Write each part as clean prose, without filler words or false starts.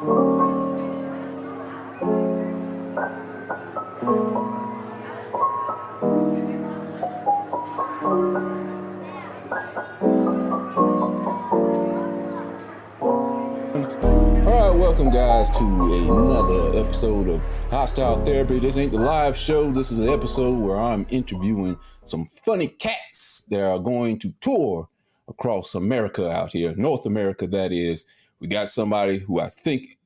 Welcome, guys, to another episode of Hostile Therapy. This ain't the live show. This is an episode where I'm interviewing some funny cats that are going to tour across America out here, North America, that is. We got somebody who I think,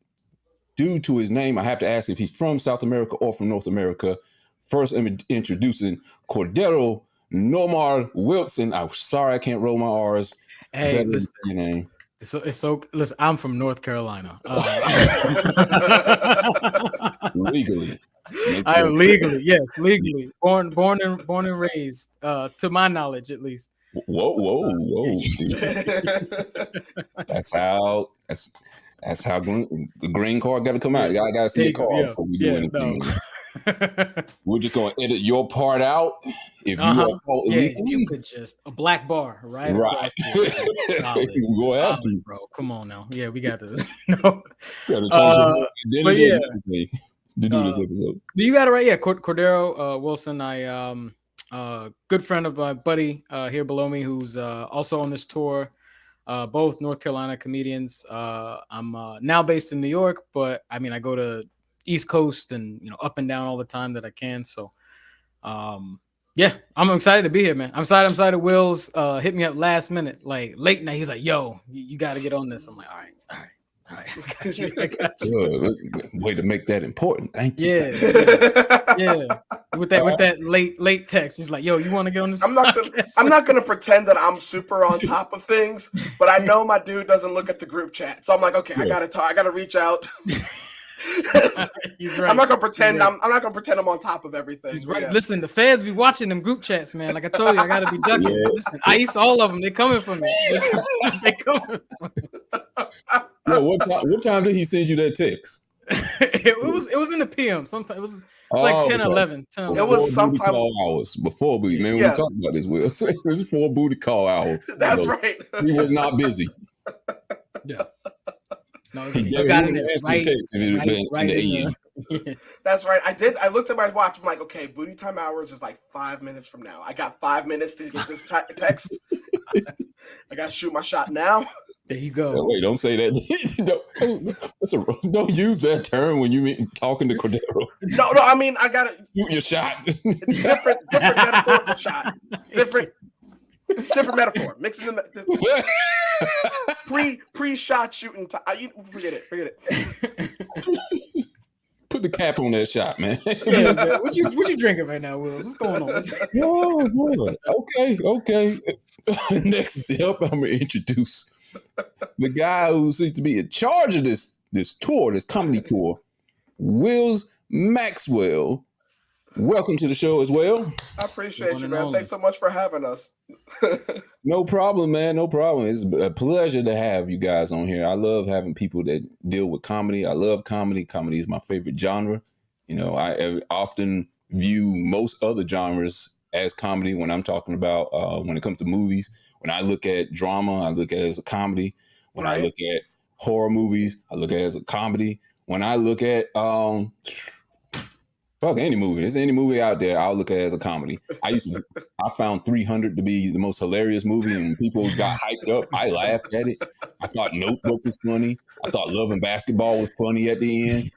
due to his name, I have to ask if he's from South America or from North America. First, I'm introducing Cordero Nomar Wilson. I'm sorry I can't roll my R's. Hey, listen. Your name. So listen, I'm from North Carolina. Legally. I am legally born and raised, to my knowledge at least. Whoa. That's how the green card got to come out. Y'all got to see a card before we do anything. No. We're just going to edit your part out. If you are if you could just a black bar, right? Solid, bro. Come on now. Yeah, we got to know. To do this episode. You got it right. Yeah, Cordero Wilson. I good friend of my buddy here below me, who's also on this tour. Both North Carolina comedians. I'm now based in New York, but I mean I go to East Coast and up and down all the time that I can. So yeah, I'm excited to be here, man. I'm excited. Will's hit me up last minute, like late night. He's like, yo, you got to get on this. I'm like, all right. I got you. Way to make that important. Thank you. Yeah. With that late text, he's like, "Yo, you want to get on this?" I'm not gonna pretend that I'm super on top of things, but I know my dude doesn't look at the group chat, so I'm like, okay, I gotta reach out. He's right. I'm not gonna pretend. I'm not gonna pretend I'm on top of everything. He's right. Yeah. Listen, the feds be watching them group chats, man. Like I told you, I gotta be ducking. Yeah. Listen, ICE, all of them, they coming for me. They coming for me. Yo, what time did he send you that text? it was in the PM. Sometime it was like 10 or 11. 10 or 11. It was sometime hours before we we talked about this. Will it was before booty call hour. That's right. He was not busy. Yeah. No, he got in there right in the That's right. I looked at my watch. I'm like, okay, booty time hours is like 5 minutes from now. I got 5 minutes to get this text. I got to shoot my shot now. There you go. Wait, don't say that. Don't use that term when you mean talking to Cordero. No. I mean, I gotta shoot your shot. It's different metaphorical shot. Different metaphor. Mixing the pre-shot shooting time. Forget it. Put the cap on that shot, man. Yeah, man. What you drinking right now, Will? What's going on? Okay. Next up, I'm gonna introduce the guy who seems to be in charge of this tour, this comedy tour, Wills Maxwell. Welcome to the show as well. I appreciate you, man. Thanks so much for having us. No problem, man. No problem. It's a pleasure to have you guys on here. I love having people that deal with comedy. I love comedy. Comedy is my favorite genre. I often view most other genres as comedy when I'm talking about when it comes to movies. When I look at drama, I look at it as a comedy. When I look at horror movies, I look at it as a comedy. When I look at any movie, there's any movie out there, I'll look at it as a comedy. I found 300 to be the most hilarious movie, and people got hyped up. I laughed at it. I thought Notebook was funny. I thought Love and Basketball was funny at the end.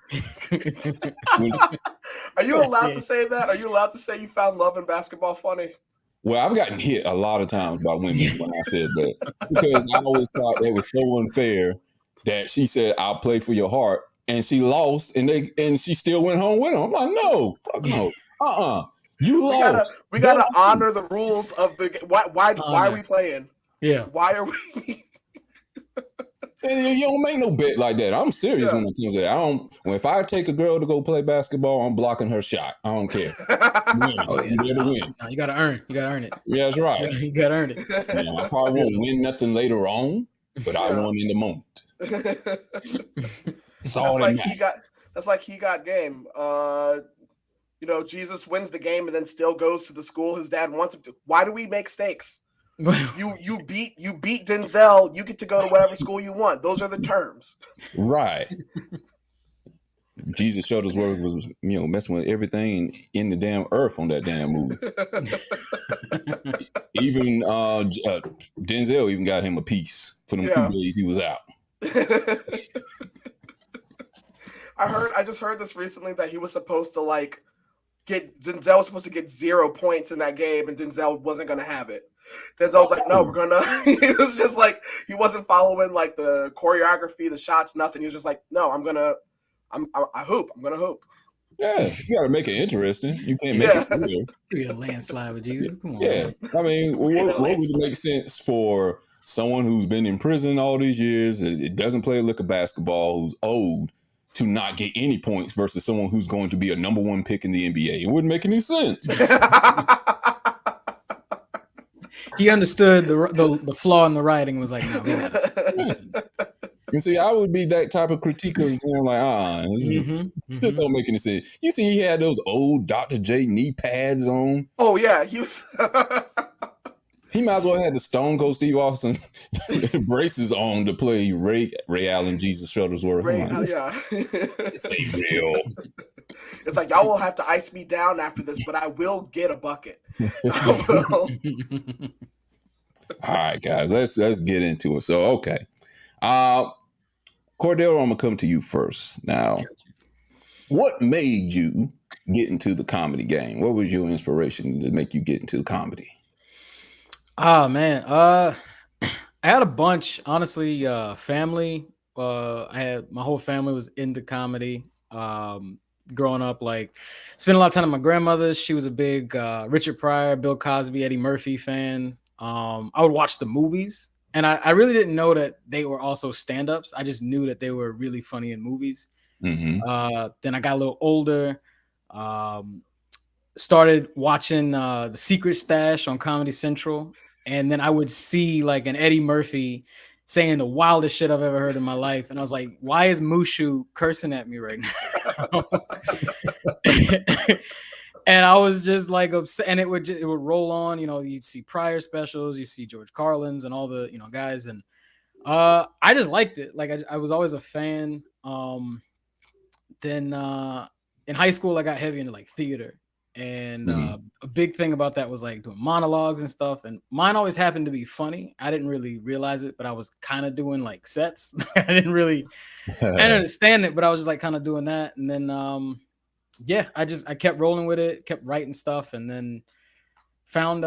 Are you allowed to say that? Are you allowed to say you found Love and Basketball funny? Well, I've gotten hit a lot of times by women when I said that, because I always thought it was so unfair that she said, "I'll play for your heart," and she lost, and she still went home with him. I'm like, no, fuck no, you lost. We gotta honor the rules of the. Why are we playing? Yeah. Why are we? And you don't make no bet like that. I'm serious when it comes to that. If I take a girl to go play basketball, I'm blocking her shot. I don't care. You gotta win. No, you gotta earn. You gotta earn it. Yeah, that's right. You gotta earn it. I probably won't win nothing later on, but I won in the moment. That's like he got game. Jesus wins the game and then still goes to the school his dad wants him to. Why do we make stakes? You beat Denzel, you get to go to whatever school you want. Those are the terms. Right. Jesus Shuttlesworth was, messing with everything in the damn earth on that damn movie. Even Denzel even got him a piece for them 2 days he was out. I just heard this recently that he was supposed to Denzel was supposed to get 0 points in that game, and Denzel wasn't gonna have it. Denzel was like, no, we're gonna. He was just like, he wasn't following like the choreography, the shots, nothing. He was just like, no, I'm gonna hoop. Yeah, you gotta make it interesting. You can't make it real. Be a landslide with Jesus. Come on. Yeah, I mean, what would make sense for someone who's been in prison all these years, it doesn't play a lick of basketball, who's old, to not get any points versus someone who's going to be a number 1 pick in the NBA? It wouldn't make any sense. He understood the flaw in the writing and was like, no, You see, I would be that type of critiquer, like, this don't make any sense. You see, he had those old Dr. J knee pads on. Oh yeah, he might as well have the Stone Cold Steve Austin braces on to play Ray Allen, Jesus Shuttlesworth. This ain't real. It's like, y'all will have to ice me down after this, but I will get a bucket. All right, guys, let's get into it. So, okay. Cordero, I'm gonna come to you first. Now, what made you get into the comedy game? What was your inspiration to make you get into the comedy? Oh man, I had a bunch. Honestly, family. I had my whole family was into comedy. Growing up, like spent a lot of time with my grandmother. She was a big Richard Pryor, Bill Cosby, Eddie Murphy fan. I would watch the movies. And I really didn't know that they were also stand-ups. I just knew that they were really funny in movies. Mm-hmm. Then I got a little older, started watching The Secret Stash on Comedy Central. And then I would see like an Eddie Murphy saying the wildest shit I've ever heard in my life. And I was like, why is Mushu cursing at me right now? And I was just like upset, and it would roll on. You'd see Pryor specials, you see George Carlin's, and all the guys, and I just liked it. Like I was always a fan. Then in high school, I got heavy into like theater, and a big thing about that was like doing monologues and stuff. And mine always happened to be funny. I didn't really realize it, but I was kind of doing like sets. I didn't understand it, but I was just like kind of doing that, and then. Yeah, I kept rolling with it, kept writing stuff, and then found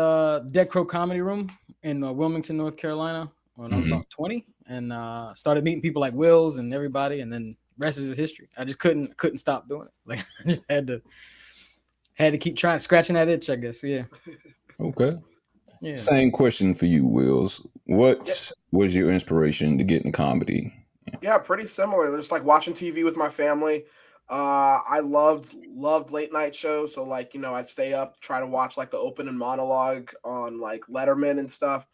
Dead Crow Comedy Room in Wilmington, North Carolina when I was about 20, and started meeting people like Wills and everybody, and then rest is history. I just couldn't stop doing it. Like I just had to keep trying, scratching that itch, I guess. Yeah. Okay. Yeah. Same question for you, Wills. What was your inspiration to get into comedy? Yeah, pretty similar. Just like watching TV with my family. I loved late night shows. So like, I'd stay up, try to watch like the open and monologue on like Letterman and stuff.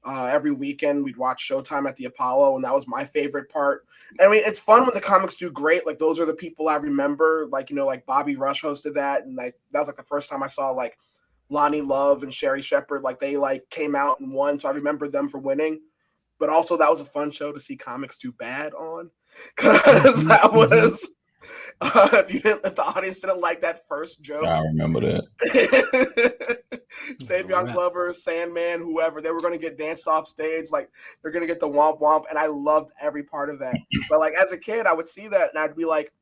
Every weekend we'd watch Showtime at the Apollo, and that was my favorite part. I mean, it's fun when the comics do great. Like those are the people I remember, like, like Bobby Rush hosted that. And like, that was like the first time I saw like Lonnie Love and Sherry Shepherd, like they like came out and won. So I remember them for winning, but also that was a fun show to see comics do bad on. Cause that was, if the audience didn't like that first joke, I remember that. Savion Glover, Sandman, whoever, they were going to get danced off stage, like they're going to get the womp womp, and I loved every part of that. But like as a kid, I would see that and I'd be like,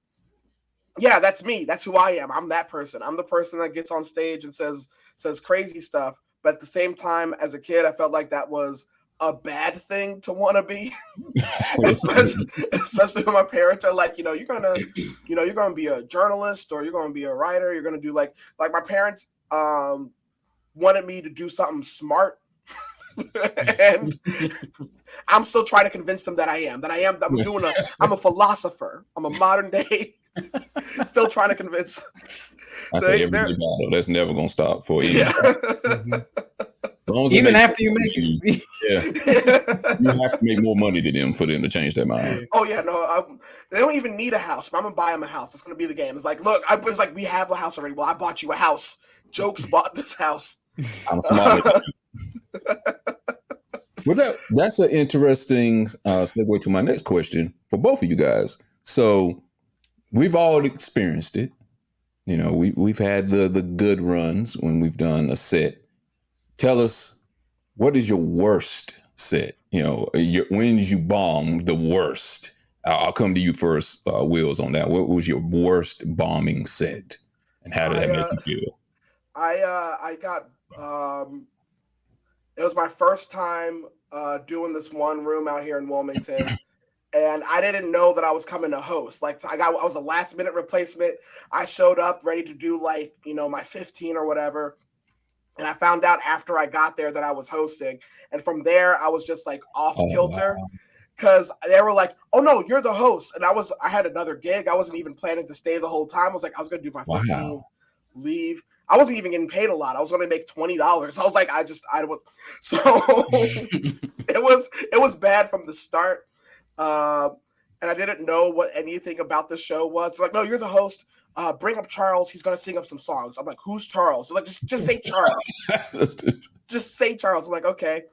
yeah, that's me. That's who I am. I'm that person. I'm the person that gets on stage and says crazy stuff. But at the same time, as a kid, I felt like that was a bad thing to want to be, especially when my parents are like, you're gonna be a journalist, or you're gonna be a writer. You're gonna do like my parents wanted me to do something smart, and I'm still trying to convince them that I'm a philosopher. I'm a modern day, still trying to convince. I say every battle. That's never gonna stop for you. Yeah. Even after you make it, you have to make more money than them for them to change their mind. Oh yeah, no, they don't even need a house. I'm gonna buy them a house. It's gonna be the game. It's like, look, it's like we have a house already. Well, I bought you a house. Jokes bought this house. I'm smart. Well, that's an interesting segue to my next question for both of you guys. So we've all experienced it. You know, we've had the good runs when we've done a set. Tell us, what is your worst set? You know, when you bomb the worst? I'll come to you first, Wills, on that. What was your worst bombing set, and how did that make you feel? I got it was my first time doing this one room out here in Wilmington. And I didn't know that I was coming to host. Like I was a last minute replacement. I showed up ready to do like, my 15 or whatever. And I found out after I got there that I was hosting. And from there, I was just like off kilter. Wow. Because they were like, "Oh no, you're the host," and I had another gig. I wasn't even planning to stay the whole time. I was like, I was going to do my 15, leave. I wasn't even getting paid a lot. I was going to make $20. I was like, I was so it was bad from the start, and I didn't know what anything about the show was. They're like, "No, you're the host. Bring up Charles. He's going to sing up some songs." I'm like, "Who's Charles?" They're like, just say Charles. Just say Charles. I'm like, okay.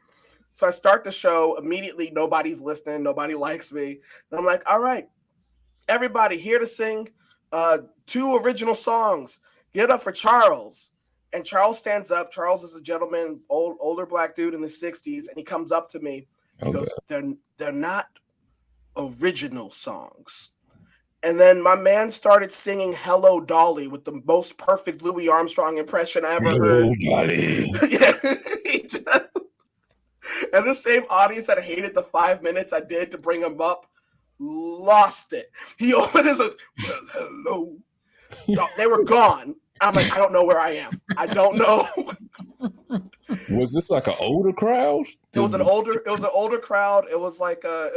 So I start the show immediately. Nobody's listening. Nobody likes me. And I'm like, all right, everybody here to sing 2 original songs. Get up for Charles. And Charles stands up. Charles is a gentleman, older black dude in the 60s. And he comes up to me. He goes, they're not original songs. And then my man started singing Hello, Dolly with the most perfect Louis Armstrong impression I ever heard. Dolly. Yeah, and the same audience that hated the 5 minutes I did to bring him up lost it. He opened his well, hello. They were gone. I'm like, I don't know where I am. I don't know. Was this like an older crowd? It was an older crowd. It was like a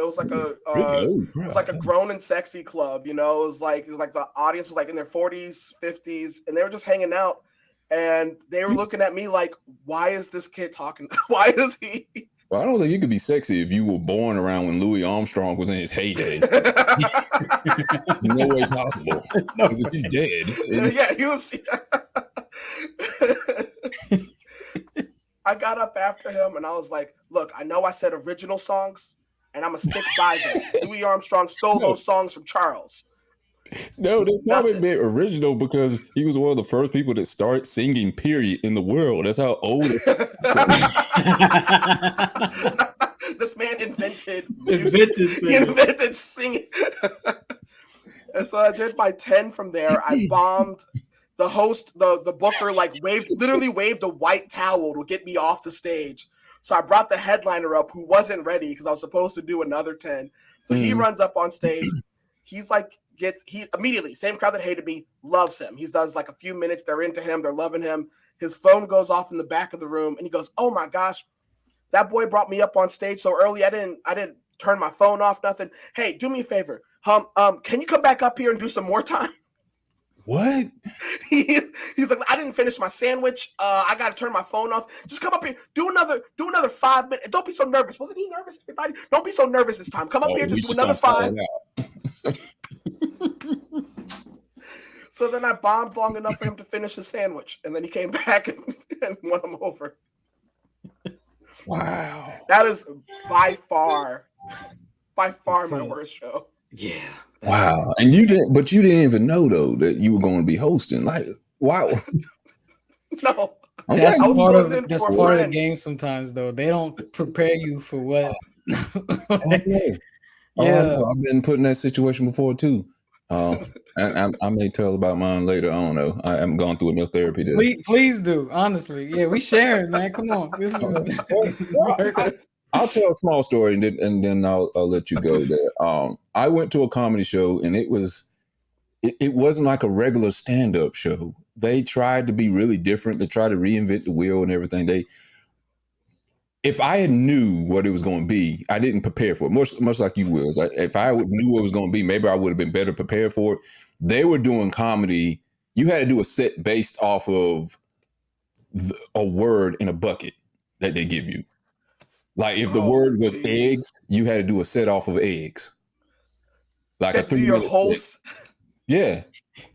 grown and sexy club. It was like the audience was like in their 40s, 50s, and they were just hanging out. And they were looking at me like, why is this kid talking? Why is he? Well, I don't think you could be sexy if you were born around when Louis Armstrong was in his heyday. No way possible. Because he's dead. Yeah, he was. I got up after him and I was like, look, I know I said original songs and I'm going to stick by them. Louis Armstrong stole those songs from Charles. No, they probably meant original because he was one of the first people that started singing, period, in the world. That's how old it is. This man invented singing. And so I did my 10 from there. I bombed. The host, the booker, like literally waved a white towel to get me off the stage. So I brought the headliner up who wasn't ready because I was supposed to do another 10. So he runs up on stage. He's like, he immediately, same crowd that hated me, loves him. He does like a few minutes. They're into him. They're loving him. His phone goes off in the back of the room and he goes, oh my gosh, that boy brought me up on stage so early. I didn't turn my phone off, nothing. Hey, do me a favor. Can you come back up here and do some more time? What? He's like, I didn't finish my sandwich. I got to turn my phone off. Just come up here. Do another 5 minutes. Don't be so nervous. Wasn't he nervous, everybody? Don't be so nervous this time. Come up here. Just do another 5. So then I bombed long enough for him to finish his sandwich. And then he came back and won him over. Wow. That is by far my worst show. Yeah. Wow. And you didn't even know though that you were going to be hosting. Like, wow. No. That's part of the game sometimes though. They don't prepare you for what. Yeah. I've been put in that situation before too. And I may tell about mine later. I don't know. I haven't gone through enough therapy to. Please do. Honestly, yeah, we share it, man. Come on, this is. I'll tell a small story and then I'll let you go there. I went to a comedy show and it wasn't like a regular stand-up show. They tried to be really different. They tried to reinvent the wheel and everything. If I had knew what it was going to be, I didn't prepare for it. Much like you will. If I knew what it was going to be, maybe I would have been better prepared for it. They were doing comedy. You had to do a set based off of a word in a bucket that they give you. Like if the word was eggs, you had to do a set off of eggs. Like a 3-minute set. Yeah.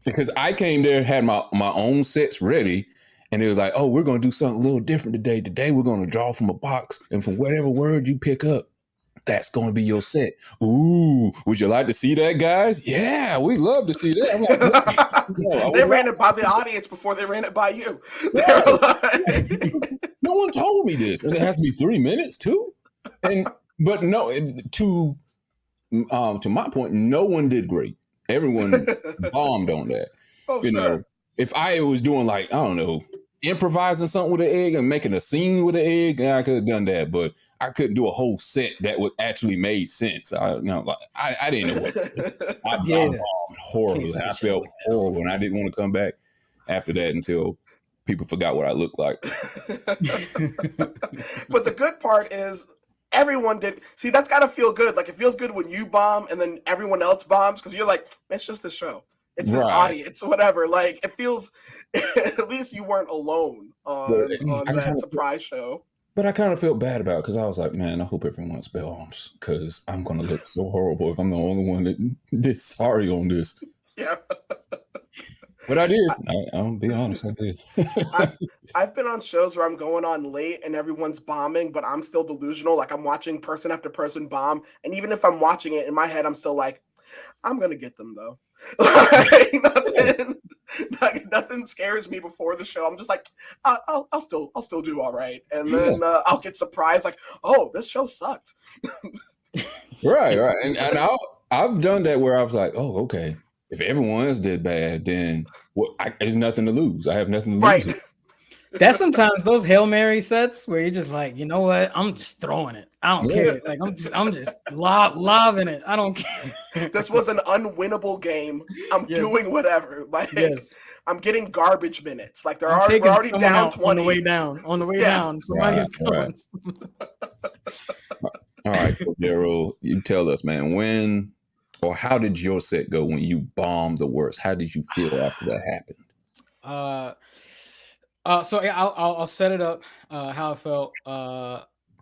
Because I came there, had my own sets ready, And it was like, oh, we're going to do something a little different today. Today, we're going to draw from a box. And from whatever word you pick up, that's going to be your set. Ooh, would you like to see that, guys? Yeah, we love to see that. I'm like, they ran it by the audience before they ran it by you. No one told me this. And it has to be 3 minutes too. But no, to my point, no one did great. Everyone bombed on that. Oh, you sure. know, if I was doing like, I don't know, improvising something with an egg and making a scene with an egg, I could have done that. But I couldn't do a whole set that would actually made sense. I didn't know what to say. I bombed horribly. I felt horrible, and I didn't want to come back after that until people forgot what I looked like. But the good part is everyone did. See, that's got to feel good. Like, it feels good when you bomb and then everyone else bombs, because you're like, it's just the show. It's this audience, whatever. Like, it feels, at least you weren't alone on that surprise show. But I kind of felt bad about it, because I was like, man, I hope everyone spell arms, because I'm going to look so horrible if I'm the only one that did sorry on this. Yeah. But I did. I'll be honest, I did. I've been on shows where I'm going on late and everyone's bombing, but I'm still delusional. Like, I'm watching person after person bomb. And even if I'm watching it in my head, I'm still like, I'm going to get them, though. Like, nothing scares me before the show. I'm just like, I'll still do all right. And then I'll get surprised, like, oh, this show sucked. Right. And I've done that where I was like, oh, okay. If everyone else did bad, then there's nothing to lose. I have nothing to lose. Right. That's sometimes those Hail Mary sets where you're just like, you know what? I'm just throwing it. I don't care. Like, I'm just lobbing it. I don't care. This was an unwinnable game. I'm doing whatever. Like, I'm getting garbage minutes. Like, we're already down 20. On the way down. Somebody's going. All right, Daryl, you tell us, man, when or how did your set go when you bombed the worst? How did you feel after that happened? So I'll set it up how I felt.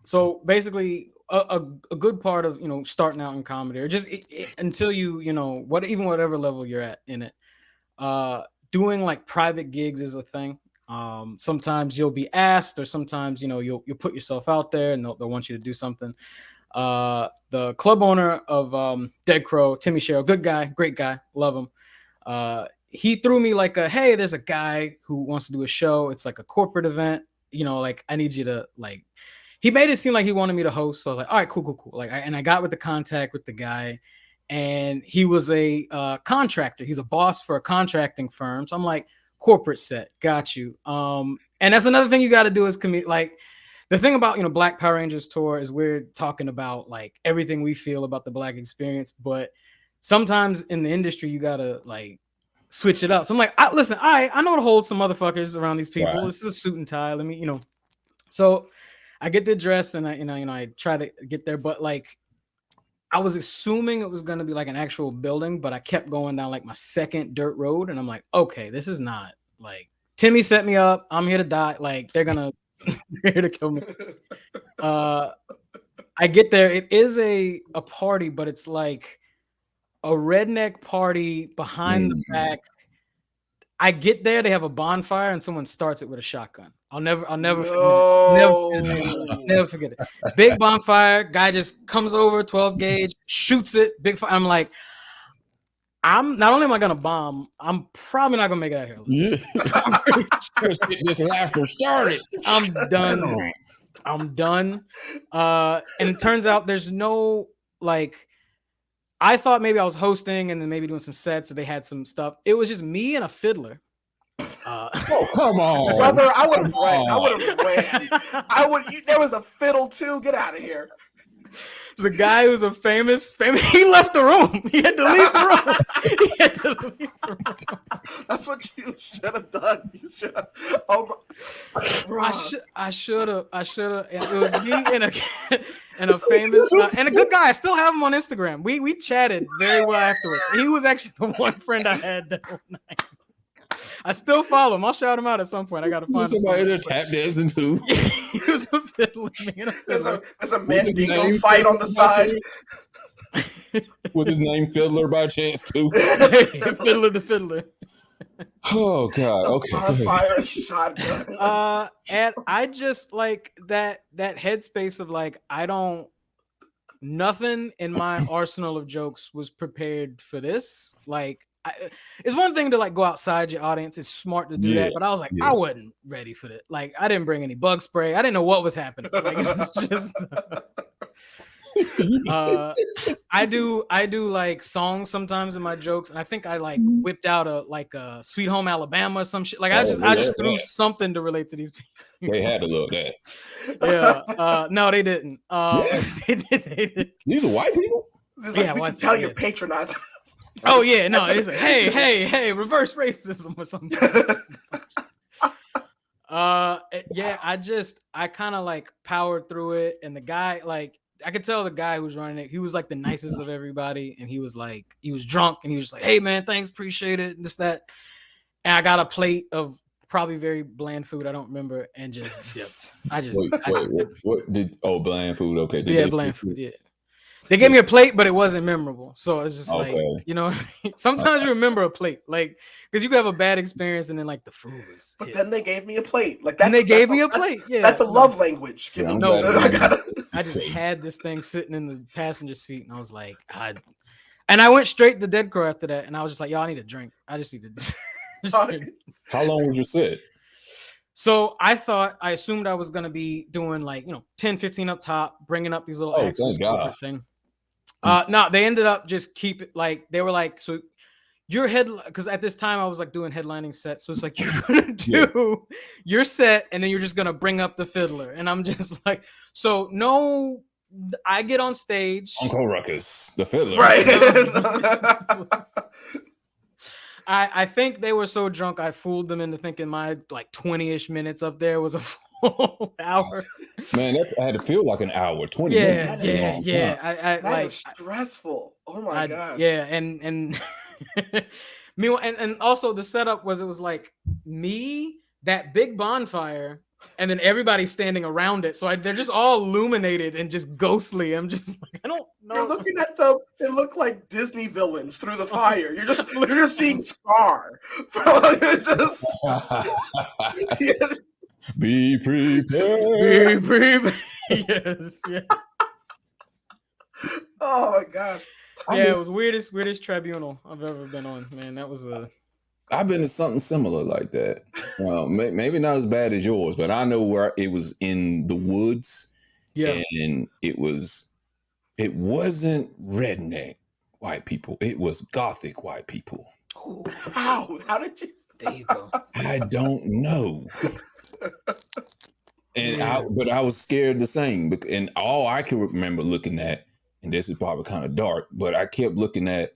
So basically, a good part of starting out in comedy, or just until whatever level you're at in it, doing like private gigs is a thing. Sometimes you'll be asked, or sometimes you'll put yourself out there, and they'll want you to do something. The club owner of Dead Crow, Timmy Sherrill, good guy, great guy, love him. He threw me like hey, there's a guy who wants to do a show. It's like a corporate event. Like, I need you to, like, he made it seem like he wanted me to host. So I was like, all right, cool. Like, I got with the contact with the guy, and he was a contractor. He's a boss for a contracting firm. So I'm like, corporate set, got you. And that's another thing you got to do is like, the thing about, Black Power Rangers tour is we're talking about like everything we feel about the Black experience, but sometimes in the industry you gotta like switch it up. So I'm like, listen, I know to hold some motherfuckers around these people. Right. This is a suit and tie. Let me, So I get the dress and I try to get there, but like I was assuming it was gonna be like an actual building, but I kept going down like my second dirt road, and I'm like, okay, this is not like Timmy set me up. I'm here to die. Like, they're gonna here to kill me. I get there. It is a party, but it's like a redneck party behind the back. I get there, they have a bonfire, and someone starts it with a shotgun. I'll never forget it. Big bonfire, guy just comes over, 12 gauge, shoots it, big fire. I'm like, I'm not only am I gonna bomb, I'm probably not gonna make it out here. Yeah. This laughter started. I'm done. And it turns out there's no like. I thought maybe I was hosting and then maybe doing some sets, or they had some stuff. It was just me and a fiddler. Oh, come on, brother! I would have ran. There was a fiddle too. Get out of here. There's a guy who's a famous. He left the room. He had to leave the room. That's what you should have done. You should have. Oh my. I should have. It was me and a famous and a good guy. I still have him on Instagram. We chatted very well afterwards. He was actually the one friend I had that whole night. I still follow him. I'll shout him out at some point. I gotta find somebody there tap dancing too. He was a fiddler. There's a Mandingo fight on the side. Was his name Fiddler by chance too? The fiddler. Oh God. Okay. Go ahead. Bonfire and shotgun. And I just like that headspace of like nothing in my arsenal of jokes was prepared for this. Like, it's one thing to like go outside your audience. It's smart to do Yeah. that, but I was like, Yeah. I wasn't ready for that. Like, I didn't bring any bug spray. I didn't know what was happening. Like, it was just. I do like songs sometimes in my jokes, and I think I like whipped out a Sweet Home Alabama or some shit. Like, I just threw something to relate to these people. They had to love that. Yeah. No, they didn't. Yeah. They did. These are white people. It's like, Yeah, we white can tell people, you're yeah. patronizing us. Oh yeah, no, it's like, hey, reverse racism or something. Yeah, I kind of like powered through it, and the guy, like, I could tell the guy who was running it, he was like the nicest of everybody, and he was drunk, and he was like, hey man, thanks, appreciate it, and this, that. And I got a plate of probably very bland food, I don't remember, and just dipped. Wait. What did? Oh, bland food. Okay. Did Yeah, they bland fix food. it? Yeah. They gave me a plate, but it wasn't memorable. So it's just like, Okay. you know, sometimes you remember a plate, like, because you could have a bad experience and then like the food was. But hit. then they gave me a plate. Like, that's, And they gave me a plate. Yeah, that's a love language. Yeah, I'm No, glad I just had this thing sitting in the passenger seat, and I was like, and I went straight to Dead Crow after that, and I was just like, y'all, I need a drink. I just need to. How long was your set? So I assumed I was gonna be doing like 10, 15 up top, bringing up these little acts thank God. thing. No, they ended up just keep it like they were like, so your head, because at this time I was like doing headlining sets, so it's like you're gonna do your set and then you're just gonna bring up the fiddler, and I'm just like, so no, I get on stage, Uncle Ruckus, the fiddler, right? I think they were so drunk I fooled them into thinking my like 20-ish minutes up there was a full hour. Man, I had to feel like an hour, 20 minutes. Yeah. That is stressful. Oh my god. Yeah, and meanwhile, and also the setup was, it was like me, that big bonfire, and then everybody standing around it. So they're just all illuminated and just ghostly. I'm just like, I don't know. You're looking at them. They look like Disney villains through the fire. You're just seeing Scar. Yes. Be prepared. Be prepared. Yes. Yeah. Oh my gosh. Yeah, it was weirdest tribunal I've ever been on. Man, that was I've been to something similar like that. Well, maybe not as bad as yours, but I know where it was in the woods. Yeah. And it wasn't redneck white people. It was gothic white people. How did you? There you go. I don't know. And but I was scared the same. And all I can remember looking at, and this is probably kind of dark, but I kept looking at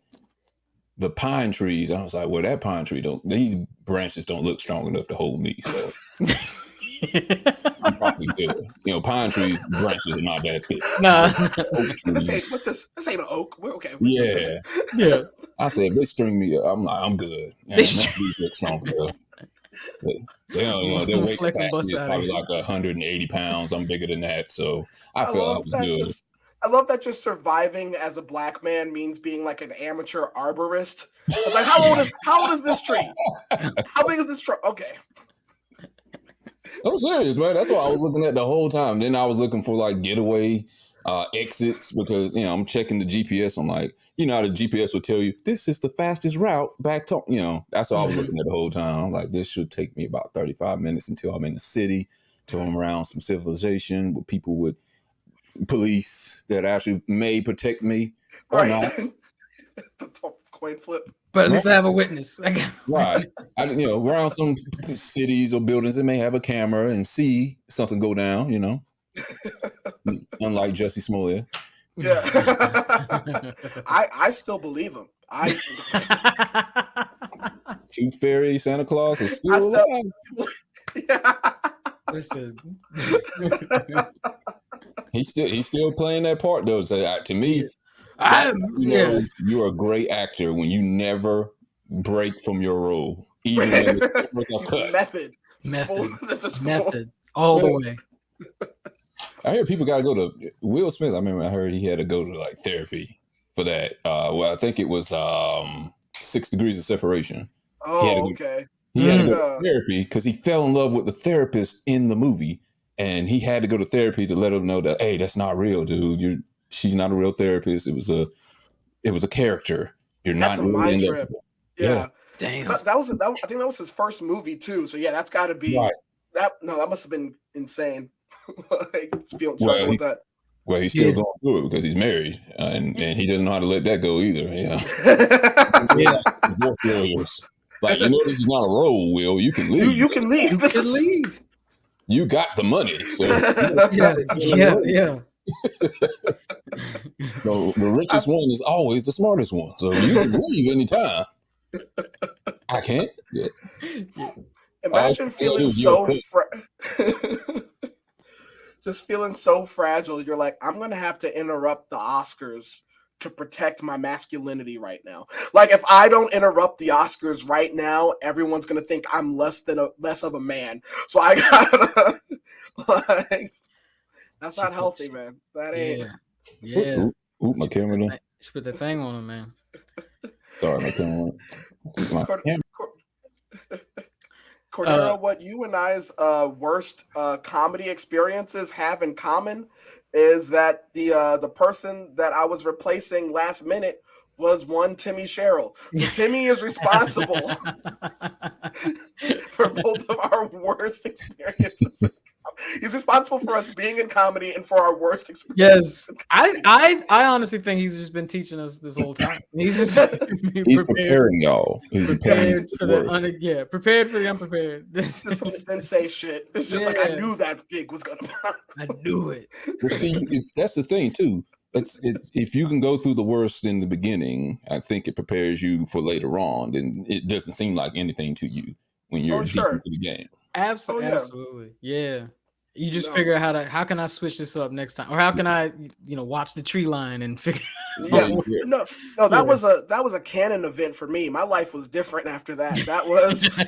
the pine trees. I was like, well, that pine tree these branches don't look strong enough to hold me. So I'm probably good. Pine trees, branches are not that thick. Nah. What's this? This ain't an oak. We're okay. Yeah. I said, if they string me up, I'm like, I'm good. They look strong enough. Their weight capacity is probably like 180 pounds. I'm bigger than that. So I felt like good. I love that just surviving as a black man means being like an amateur arborist. It's like, how old is this tree? How big is this tree? Okay. I'm serious, man. That's what I was looking at the whole time. Then I was looking for like getaway exits because I'm checking the GPS. I'm like, how the GPS will tell you this is the fastest route back to that's what I was looking at the whole time. I'm like, this should take me about 35 minutes until I'm in the city, till I'm around some civilization with people with police that actually may protect me or not. Coin flip. But at least I have a witness. Right. Around some cities or buildings that may have a camera and see something go down, unlike Jussie Smollett. Yeah. I still believe him. Tooth Fairy, Santa Claus is still alive. Yeah. Listen. He's still playing that part though. So to me, you're a great actor when you never break from your role, even when it's cut. Method all the way. I hear people gotta go to Will Smith. I heard he had to go to like therapy for that. Well, I think it was 6 degrees of separation. Oh, okay. He had to go Yeah. to therapy because he fell in love with the therapist in the movie, and he had to go to therapy to let him know that, hey, that's not real, dude. She's not a real therapist. It was a character. You're That's not a really mind in love trip. with her. Yeah, Yeah. Damn. So I think that was his first movie too. So yeah, that's got to right. be that. No, that must have been insane. Like, Well, struggling with that. he's still Yeah. going through it because he's married, and he doesn't know how to let that go either. Yeah, Yeah. divorce lawyers. Like, this is not a role, Will. You can leave. you can leave. This Good is leave. You got the money, so Yeah. Yeah. Yeah. the richest one is always the smartest one. So you can leave anytime. I can't. Yeah. All Imagine you gotta do feeling is your so cut. just feeling so fragile. You're like, I'm gonna have to interrupt the Oscars to protect my masculinity now. Like, if I don't interrupt the Oscars right now, everyone's gonna think I'm less of a man. So I gotta like, that's not healthy, man. That ain't. Yeah. Yeah. Oop, my camera done. She put the thing on him, man. Sorry, my camera. My camera. Cordero, what you and I's worst comedy experiences have in common is that the person that I was replacing last minute was one Timmy Sherrill. So Timmy is responsible for both of our worst experiences. He's responsible for us being in comedy and for our worst experiences. Yes, I honestly think he's just been teaching us this whole time. He's just He's preparing y'all. He's prepared for the worst. prepared for the unprepared. This is some sensei shit. It's just like, I knew that gig was gonna. I knew it. Well, see, that's the thing too. It's if you can go through the worst in the beginning, I think it prepares you for later on. Then it doesn't seem like anything to you when you're deep into the game. Absolutely, absolutely, yeah. You just figure out how can I switch this up next time, or how can I, watch the tree line and figure. No, that was a canon event for me. My life was different after that. That was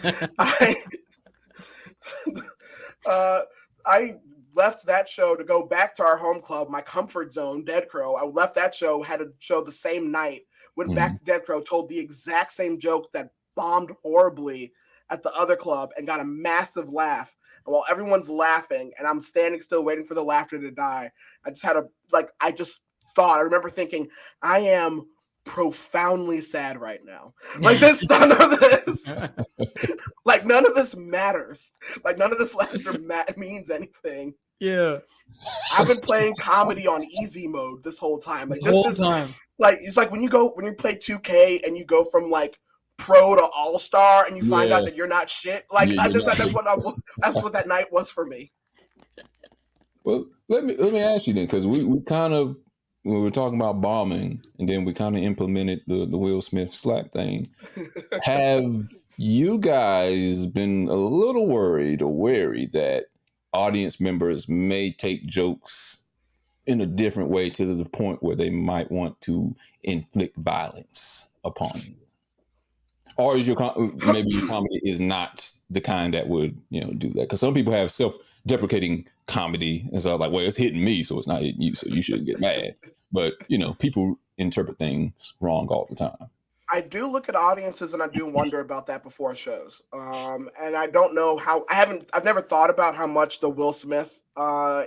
I left that show to go back to our home club, my comfort zone, Dead Crow. I left that show, had a show the same night, went back to Dead Crow, told the exact same joke that bombed horribly at the other club and got a massive laugh. And while everyone's laughing and I'm standing still waiting for the laughter to die, I remember thinking, I am profoundly sad right now. Like, none of this matters. Like, none of this laughter means anything. Yeah. I've been playing comedy on easy mode this whole time. Like, time. Like, it's like when you play 2K and you go from like pro to all-star and you find out that you're not shit. Like, that's what that night was for me. Well, let me ask you then, because we kind of, when we were talking about bombing, and then we kind of implemented the Will Smith slap thing. Have you guys been a little worried or wary that audience members may take jokes in a different way to the point where they might want to inflict violence upon you? Or is maybe your comedy is not the kind that would, do that? Because some people have self-deprecating comedy, and so like, well, it's hitting me, so it's not hitting you, so you shouldn't get mad. But people interpret things wrong all the time. I do look at audiences and I do wonder about that before shows. And I don't know how. I've never thought about how much the Will Smith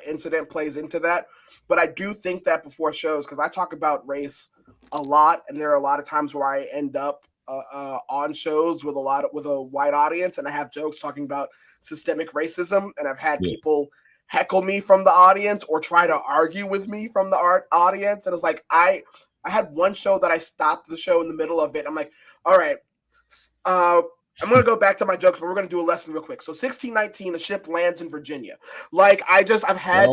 incident plays into that, but I do think that before shows, because I talk about race a lot, and there are a lot of times where I end up on shows with a white audience, and I have jokes talking about systemic racism, and I've had people heckle me from the audience or try to argue with me from the audience, and it's like I had one show that I stopped the show in the middle of it. I'm like, all right, I'm going to go back to my jokes, but we're going to do a lesson real quick. So 1619, a ship lands in Virginia. Like, I've had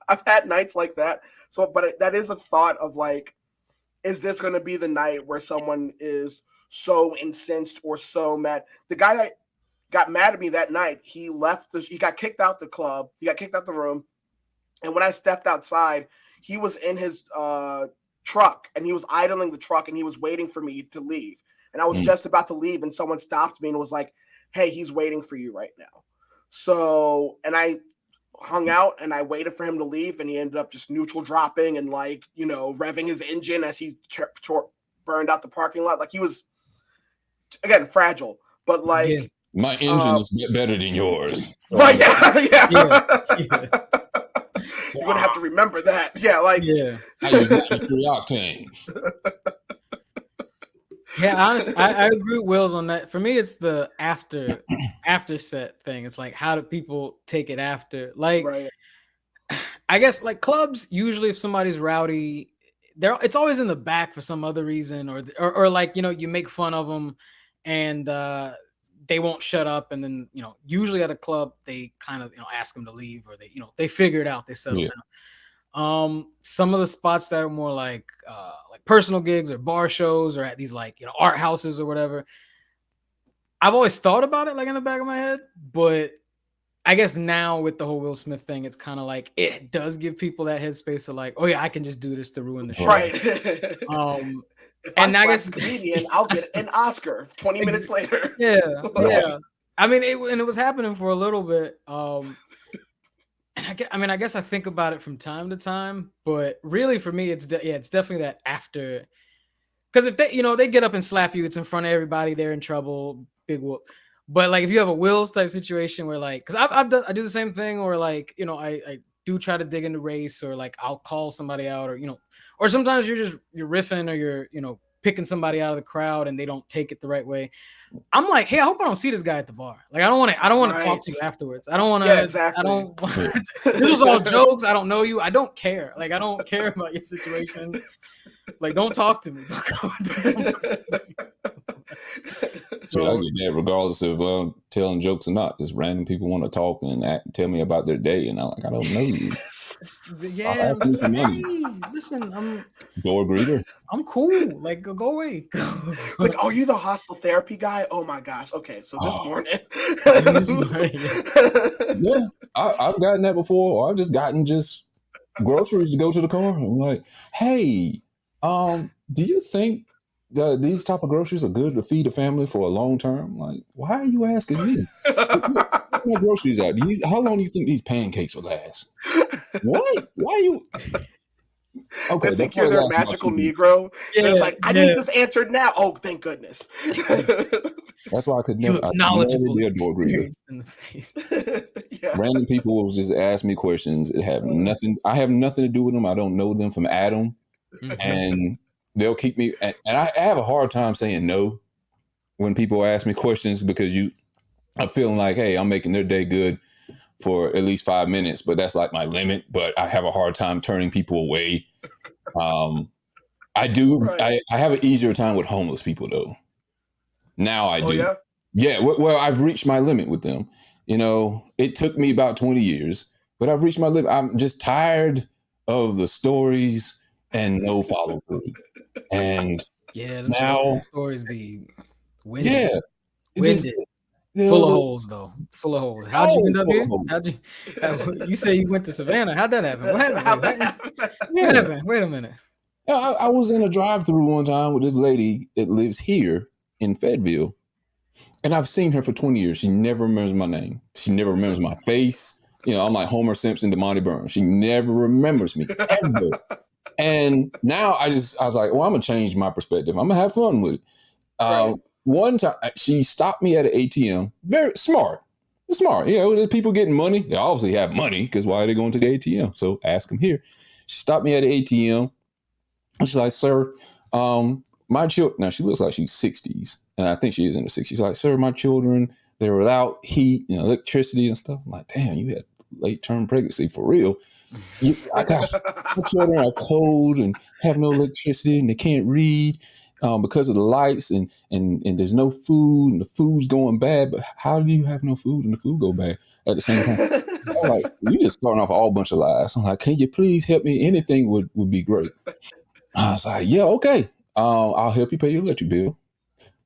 I've had nights like that. So, but that is a thought of like, is this going to be the night where someone is so incensed or so mad? The guy that got mad at me that night, he got kicked out the club. He got kicked out the room. And when I stepped outside, he was in his truck, and he was idling the truck, and he was waiting for me to leave. And I was just about to leave, and someone stopped me and was like, hey, he's waiting for you right now. So, and I hung out and I waited for him to leave, and he ended up just neutral dropping and revving his engine as he burned out the parking lot. Like he was, again, fragile, but like Yeah. My engine is better than yours. So right? Yeah. Yeah. You're gonna have to remember that. Yeah, like Yeah. I use 93 octane. Yeah, honestly, I agree with Wills on that. For me, it's the after set thing. It's like, how do people take it after? Like, right. I guess like clubs, usually if somebody's rowdy, it's always in the back for some other reason, or like, you know, you make fun of them and they won't shut up, and then, you know, usually at a club they kind of, you know, ask them to leave, or they, you know, they figure it out, they settle down. Some of the spots that are more like personal gigs or bar shows or at these, like, you know, art houses or whatever, I've always thought about it like in the back of my head, but I guess now with the whole Will Smith thing, it's kind of like it does give people that headspace of like, oh yeah, I can just do this to ruin the show. Right. If and I I guess a comedian, I'll get an Oscar 20 minutes later. Yeah, yeah. I mean, it was happening for a little bit. And I guess I think about it from time to time, but really for me, it's definitely that after. Because if they, you know, they get up and slap you, it's in front of everybody, they're in trouble, big whoop. But like if you have a Wills type situation where like, because I do the same thing, or like, you know, I do try to dig into race, or like I'll call somebody out, or, you know, or sometimes you're riffing, or you're, you know, picking somebody out of the crowd and they don't take it the right way. I'm like, hey, I hope I don't see this guy at the bar. Like I don't want to talk to you afterwards. I don't want to. Yeah, exactly. I don't. This was all jokes. I don't know you. I don't care. Like I don't care about your situation. Like don't talk to me. So I get that regardless of telling jokes or not. Just random people want to talk and tell me about their day, and I'm like, I don't know you. Yeah, hey, listen, I'm door greeter. I'm cool. Like go away. Like, are you the hostile therapy guy? Oh my gosh. Okay, so this morning. Yeah, I've gotten that before, or I've just gotten groceries to go to the car. I'm like, hey, do you think these type of groceries are good to feed a family for a long term? Like, why are you asking me? Get my groceries out. How long do you think these pancakes will last? What? Why are you? Okay, they think you're their magical Negro. Yeah, it's like, I need this answered now. Oh, thank goodness. That's why I could never. Knowledgeable, be a door greeter. In the face. Yeah. Random people will just ask me questions. It have nothing. I have nothing to do with them. I don't know them from Adam, and they'll keep me. And I have a hard time saying no when people ask me questions, because I'm feeling like, hey, I'm making their day good for at least 5 minutes, but that's like my limit. But I have a hard time turning people away. I do. Right. I have an easier time with homeless people though. Now I do. Yeah? Yeah. Well, I've reached my limit with them. You know, it took me about 20 years, but I've reached my limit. I'm just tired of the stories and no follow through. And now stories be winded. Yeah. Winded. Full of holes though. Full of holes. How'd you end up here? You say you went to Savannah. How'd that happen? What happened? Wait a minute. I was in a drive-through one time with this lady that lives here in Fayetteville, and I've seen her for 20 years. She never remembers my name. She never remembers my face. You know, I'm like Homer Simpson to Monty Burns. She never remembers me ever. And now I was like, well, I'm gonna change my perspective. I'm gonna have fun with it. Right. One time she stopped me at an ATM. Very smart. You know, people getting money. They obviously have money, because why are they going to the ATM? So ask them here. She stopped me at an ATM. She's like, sir, my children, now she looks like she's 60s, and I think she is in the 60s. She's like, sir, my children, they're without heat, you know, electricity and stuff. I'm like, damn, you had late-term pregnancy for real. My children are cold and have no electricity, and they can't read because of the lights, and there's no food, and the food's going bad. But how do you have no food and the food go bad at the same time? I'm like, you just starting off a whole bunch of lies. I'm like, can you please help me? Anything would be great. I was like, yeah, okay. I'll help you pay your electric bill.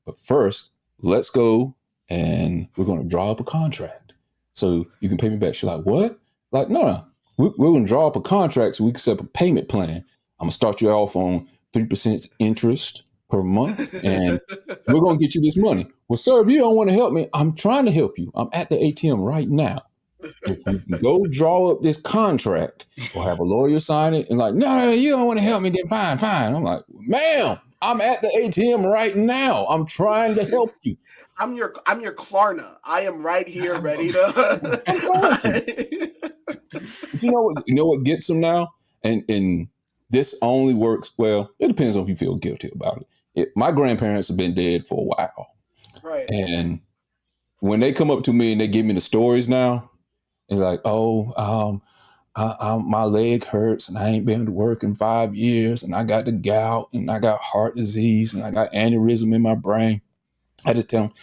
But first, let's go and we're going to draw up a contract so you can pay me back. She's like, what? Like, no. We're going to draw up a contract so we can set up a payment plan. I'm going to start you off on 3% interest per month, and we're going to get you this money. Well, sir, if you don't want to help me, I'm trying to help you. I'm at the ATM right now. If you can go draw up this contract or have a lawyer sign it, and like, no, you don't want to help me, then fine. I'm like, ma'am, I'm at the ATM right now. I'm trying to help you. I'm your Klarna. I am right here, ready I'm trying to. to. But you know what gets them now? And this only works, well, it depends on if you feel guilty about my grandparents have been dead for a while. Right. And when they come up to me and they give me the stories now, they're like, oh, my leg hurts and I ain't been to work in 5 years and I got the gout and I got heart disease and I got aneurysm in my brain. I just tell them,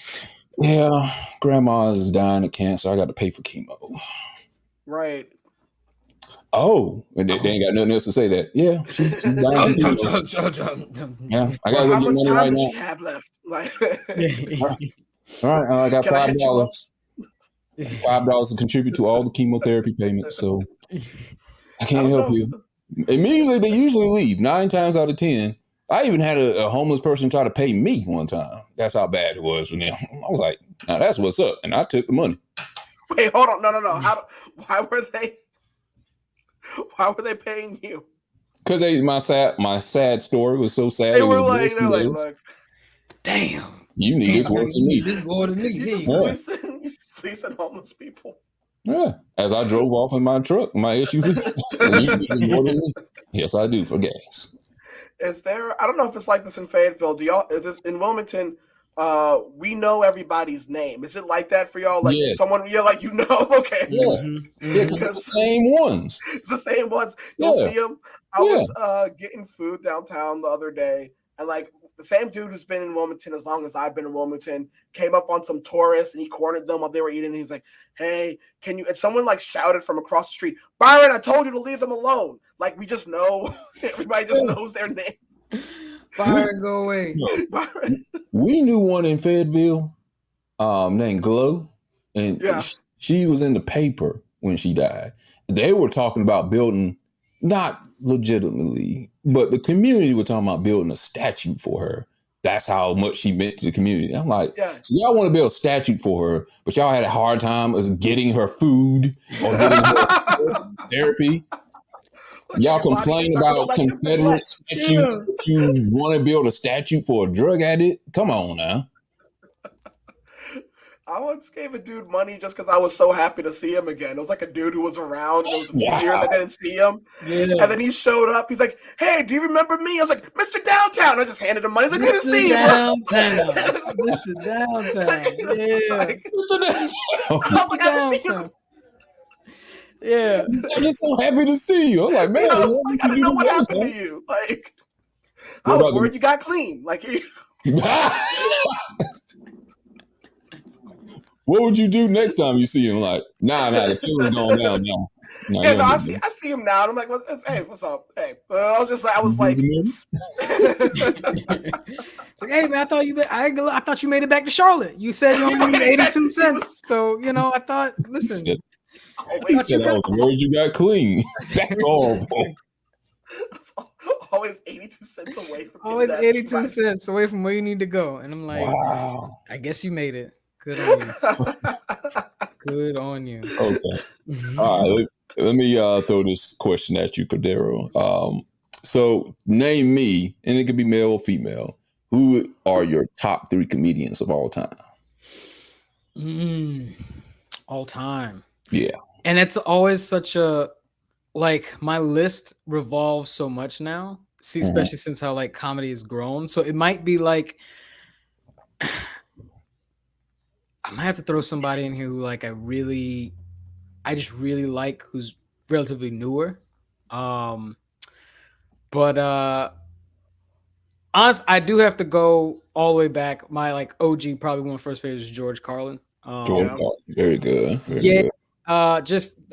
yeah, grandma's dying of cancer. I got to pay for chemo. Right. Oh, and they ain't got nothing else to say that. Yeah, she's dying of chemo. Yeah, I got Well, to go how get much money time right does now. she have left? Like, All right, I got can I hit you up? $5. $5 to contribute to all the chemotherapy payments. So I I can't don't help know. you. Immediately, they usually leave 9 times out of 10. I even had a homeless person try to pay me one time. That's how bad it was for them. I was like, now that's what's up. And I took the money. Wait, hold on. No. Why were they paying you? Because my sad story was so sad. They It was were like, worse than theirs. look, Damn. You need this worse than me. This more than me. you just fleecing homeless people. Yeah. As I drove off in my truck, my SUV. You need this more than me. Yes, I do for gas. Is there? I don't know if it's like this in Fayetteville. Is this in Wilmington? We know everybody's name. Is it like that for y'all? Like Yes. someone, like okay. Yeah. Yeah, because it's the same ones. It's the same ones. You'll see them. I Yeah. was getting food downtown the other day, and like the same dude who's been in Wilmington as long as I've been in Wilmington came up on some tourists and he cornered them while they were eating. And he's like, "Hey, can you?" And someone like shouted from across the street, "Byron, I told you to leave them alone." Like we just know, everybody just knows their name. Byron, go away. We knew one in Fayetteville named Glow, and she was in the paper when she died. They were talking about building, not legitimately, but the community were talking about building a statue for her. That's how much she meant to the community. I'm like, so y'all want to build a statue for her, but y'all had a hard time as getting her food or getting her therapy. Y'all complain about Confederate statues, but you want to build a statue for a drug addict? Come on now. I once gave a dude money just because I was so happy to see him again. It was like a dude who was around. It was a few years I didn't see him. Yeah. And then he showed up. He's like, "Hey, do you remember me?" I was like, "Mr. Downtown." I just handed him money. He's like, "Good to see you, Mr. Downtown. Yeah. Like, Mr. Downtown. I was like, "I see you." Yeah. I'm just so happy to see you. I'm like, man, I didn't know what happened to you. Like, I was worried you got clean. Like, what would you do next time you see him? Like, nah, the feeling's going down now. I see him now, and I'm like, "Hey, what's up? Hey," I was like, "Hey, man, I thought you made it back to Charlotte. You said you only need 82 cents, so I thought, listen." He said, "I was worried you got clean." That's all. Always 82 cents away from. Always 82 cents away from where you need to go, and I'm like, wow. I guess you made it. Good on you. Good on you. Okay. All right. Let me throw this question at you, Cordero. So name me, and it could be male or female. Who are your top 3 comedians of all time? All time. Yeah. And it's always such a, like, my list revolves so much now. See, especially since how like comedy has grown. So it might be like, I might have to throw somebody in here who like I just really like, who's relatively newer. But honestly, I do have to go all the way back. My like OG, probably one of my first favorites is George Carlin. George Carlin, very good. Very good. Just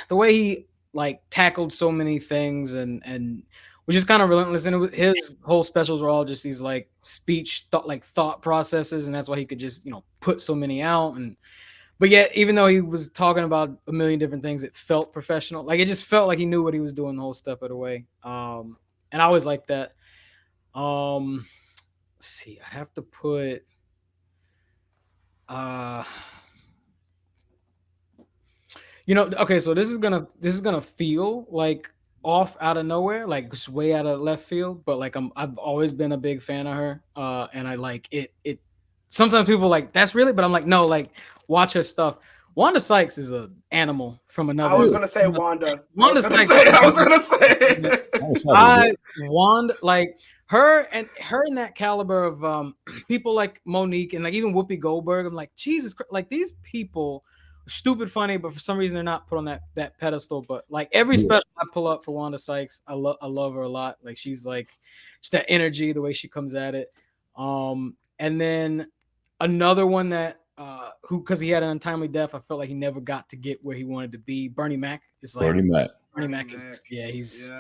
the way he like tackled so many things and which is kind of relentless. And his whole specials were all just these like speech thought processes, and that's why he could just put so many out. But yet, even though he was talking about a million different things, it felt professional. Like it just felt like he knew what he was doing the whole step of the way. And I always liked that. Let's see, I'd have to put okay, so this is gonna feel like off out of nowhere, like just way out of left field. But like I've always been a big fan of her, and I like it. It sometimes people like that's really, but I'm like no, like watch her stuff. Wanda Sykes is an animal from another. I was gonna say Wanda. Wanda Sykes. I was gonna say. Wanda, like her and that caliber of people like Monique and like even Whoopi Goldberg. I'm like Jesus Christ, like these people are stupid funny, but for some reason they're not put on that pedestal. But like every special I pull up for Wanda Sykes, I love her a lot. Like she's like just that energy, the way she comes at it. And then another one that who, because he had an untimely death, I felt like he never got to get where he wanted to be. Bernie Mac is like Bernie Mac is he's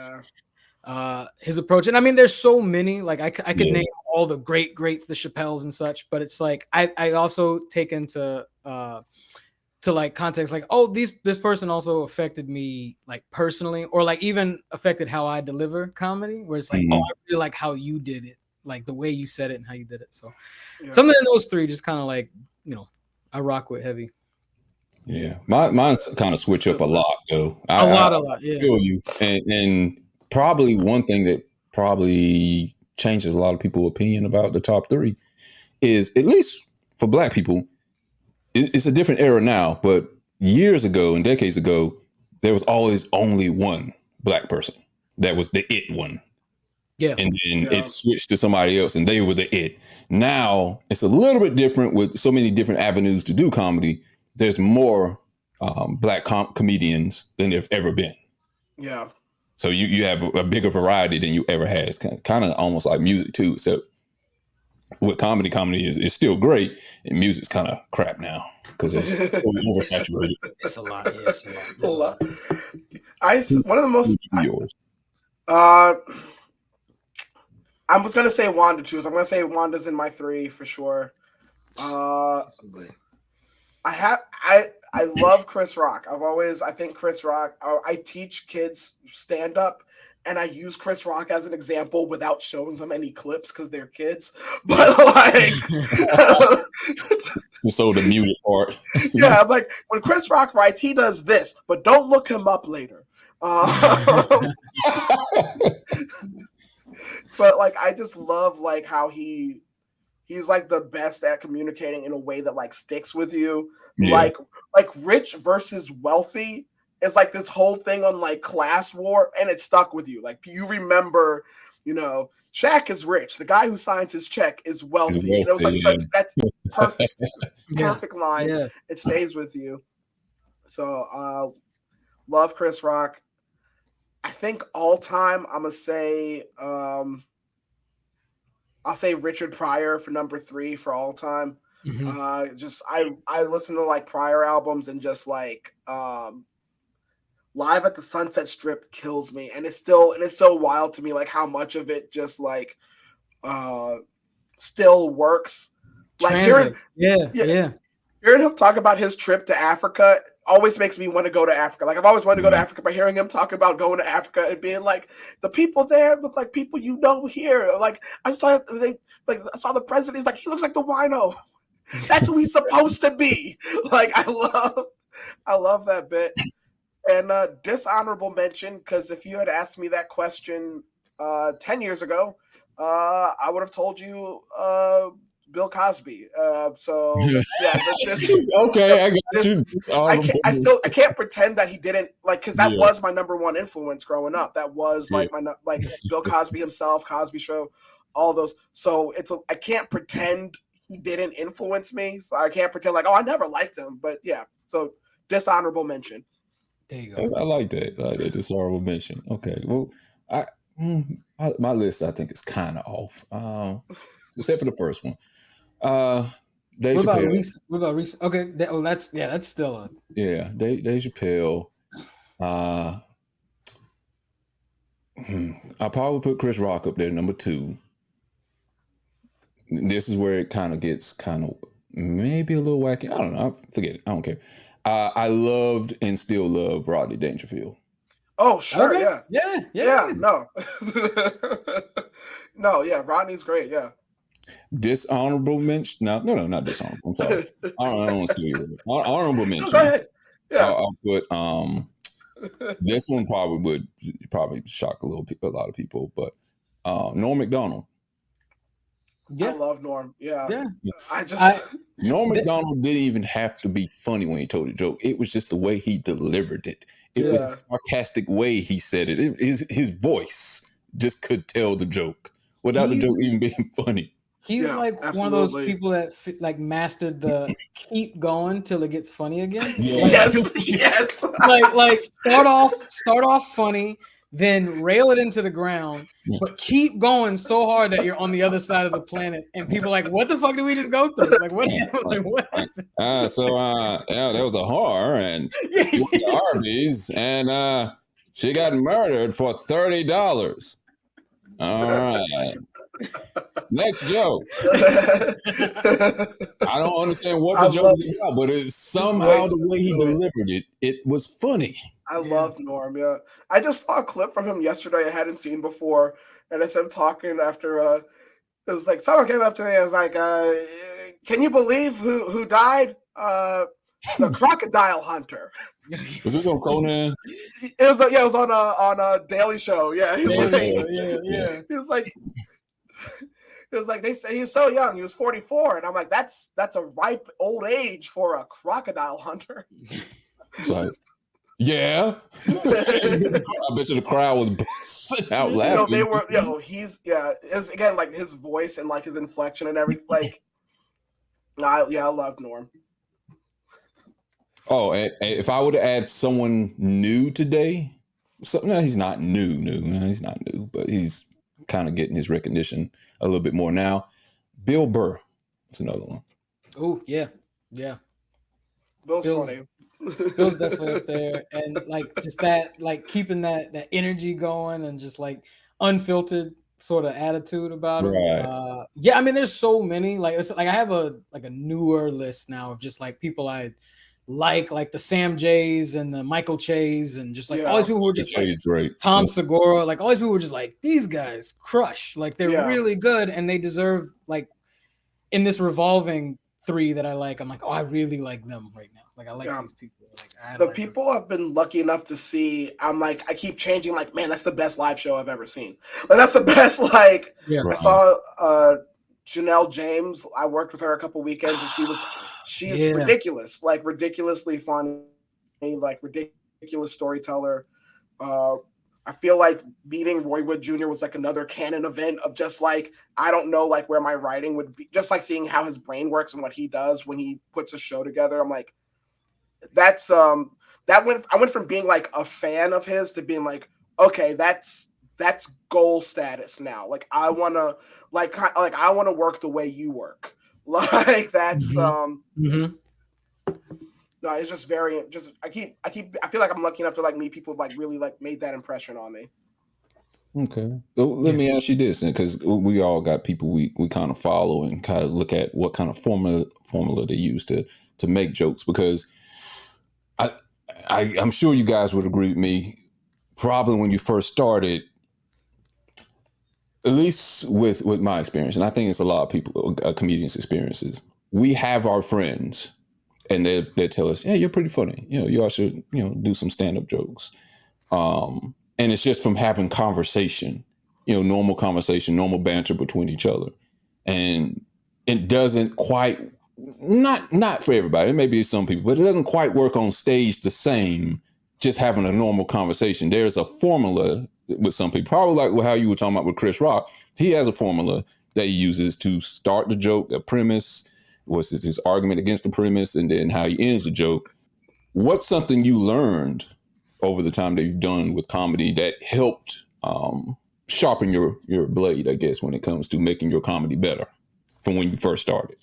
his approach. And I mean, there's so many, like I could name all the greats, the Chappelles and such, but it's like I also take into to like context, like, oh, this person also affected me like personally, or like even affected how I deliver comedy, where it's like, oh, I really like how you did it, like the way you said it and how you did it. So something in those three just kind of like, you know, I rock with heavy. Yeah, mine's kind of switch up a lot though. A lot. Yeah. I feel you, and probably one thing that probably changes a lot of people's opinion about the top three is, at least for Black people, it's a different era now. But years ago and decades ago, there was always only one Black person that was the it one. Yeah. And then it switched to somebody else and they were the it. Now it's a little bit different with so many different avenues to do comedy. There's more Black comedians than there's ever been. Yeah. So you have a bigger variety than you ever had. It's kind of almost like music too. So with comedy is still great, and music's kind of crap now because it's oversaturated. It's a lot. Yeah, it's a lot. One of the most. I was gonna say Wanda too. So I'm gonna say Wanda's in my three for sure. I love Chris Rock. I think Chris Rock. I teach kids stand up, and I use Chris Rock as an example without showing them any clips because they're kids. But like, so the muted part. Yeah, I'm like, when Chris Rock writes, he does this, but don't look him up later. But like, I just love like how he's like the best at communicating in a way that like sticks with you. Yeah. Like rich versus wealthy is like this whole thing on like class war, and it stuck with you. Like you remember, you know, Shaq is rich. The guy who signs his check is wealthy. And it was like that's perfect. Perfect line. Yeah. It stays with you. So love Chris Rock. I think all time I'm gonna say I'll say Richard Pryor for number 3 for all time. Mm-hmm. Just I listen to like Pryor albums, and just like Live at the Sunset Strip kills me, and it's so wild to me like how much of it just like still works. Like hearing him talk about his trip to Africa always makes me want to go to Africa. Like I've always wanted to go to Africa, but hearing him talk about going to Africa and being like, the people there look like people you know here. Like I saw the president. He's like, he looks like the wino. That's who he's supposed to be. Like I love that bit. And dishonorable mention, because if you had asked me that question 10 years ago, I would have told you Bill Cosby. So yeah, okay, I got you. I can't pretend that he didn't like, because that was my number one influence growing up. That was like my Bill Cosby himself, Cosby Show, all those. So I can't pretend he didn't influence me. So I can't pretend like, oh, I never liked him. But yeah, so dishonorable mention. There you go. I like that. I like that dishonorable mention. Okay, well, my list I think is kind of off, except for the first one. Dave Chappelle. What about Reese? Okay, that's still a Dave Chappelle. I probably put Chris Rock up there, number 2. This is where it kind of gets maybe a little wacky. I don't know. Forget it. I don't care. I loved and still love Rodney Dangerfield. Oh, sure. Okay. Yeah. No. No, yeah. Rodney's great. Yeah. Dishonorable mention? No, not dishonorable. I'm sorry. I don't want to steal your word. Honorable mention. Go ahead. Yeah. I'll put This one probably would shock a lot of people, but Norm Macdonald. Yeah. I love Norm. Yeah. Yeah. Norm Macdonald didn't even have to be funny when he told a joke. It was just the way he delivered it. It was a sarcastic way he said it. His voice just could tell the joke without the joke even being funny. He's Yeah, like absolutely. one of those people that like mastered the keep going till it gets funny again. Yes, yes. Like start off funny, then rail it into the ground, but keep going so hard that you're on the other side of the planet, and people are like, "What the fuck did we just go through? Like what happened? Like, what happened?" Yeah, there was a whore, and she went to Arby's, and she got murdered for $30. All right. Next joke. I don't understand what the joke is about, but it's somehow the way he delivered it, it was funny. I love Norm. Yeah, I just saw a clip from him yesterday I hadn't seen before, and it's him talking after. It was like someone came up to me and was like, "Can you believe who died? The crocodile hunter." Was this on Conan? It was it was on a Daily Show. Yeah, he was like, it was like they say he's so young. He was 44, and I'm like, that's a ripe old age for a crocodile hunter. It's like, yeah. I bet you the crowd was busting out laughing. No, they were. It's again like his voice and like his inflection and everything. Like, I love Norm. Oh, and if I were to add someone new today, no, he's not new. No, he's not new, but he's kind of getting his recognition a little bit more now. Bill Burr. That's another one. Oh, yeah. Bill's funny. Bill's definitely up there, and like just that, like keeping that energy going, and just like unfiltered sort of attitude about him. Right. Yeah, I mean, there's so many. Like I have a newer list now of just like people I like the Sam Jays and the Michael Chays, and just like all these people who are just like great. Tom Segura, like all these people were just like, these guys crush, like they're really good, and they deserve, like, in this revolving three that I like, I'm like, oh, I really like them right now. Like I like these people. Like people I've been lucky enough to see, I'm like, I keep changing, like, man, that's the best live show I've ever seen. Like that's the best, like I saw Janelle James. I worked with her a couple weekends, and she's ridiculous, like ridiculously funny, like ridiculous storyteller. I feel like meeting Roy Wood Jr. was like another canon event of just like, I don't know, like where my writing would be, just like seeing how his brain works and what he does when he puts a show together. I'm like, that's I went from being like a fan of his to being like, okay, that's goal status now. Like I want to work the way you work. Like that's no, it's just I feel like I'm lucky enough to like meet people like really like made that impression on me. Okay. Well, let me ask you this, because we all got people we kind of follow and kind of look at what kind of formula they use to make jokes, because I'm sure you guys would agree with me. Probably when you first started, at least with my experience, and I think it's a lot of people, comedians' experiences. We have our friends, and they tell us, "Hey, you're pretty funny. You all should do some stand-up jokes." And it's just from having conversation, normal conversation, normal banter between each other, and it doesn't quite. Not for everybody. It may be some people, but it doesn't quite work on stage the same. Just having a normal conversation. There's a formula with some people, probably like how you were talking about with Chris Rock. He has a formula that he uses to start the joke, a premise, what's his argument against the premise, and then how he ends the joke. What's something you learned over the time that you've done with comedy that helped sharpen your blade, I guess, when it comes to making your comedy better from when you first started?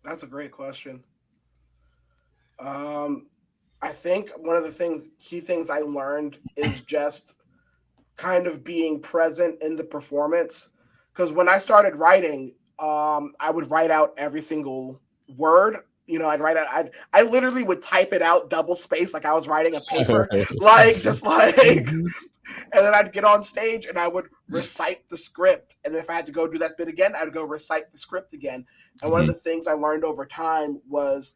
That's a great question. I think one of the key things I learned is just kind of being present in the performance. Because when I started writing, I would write out every single word. I'd write out. I literally would type it out double space like I was writing a paper, like just like. And then I'd get on stage and I would recite the script. And then if I had to go do that bit again, I'd go recite the script again. And one of the things I learned over time was,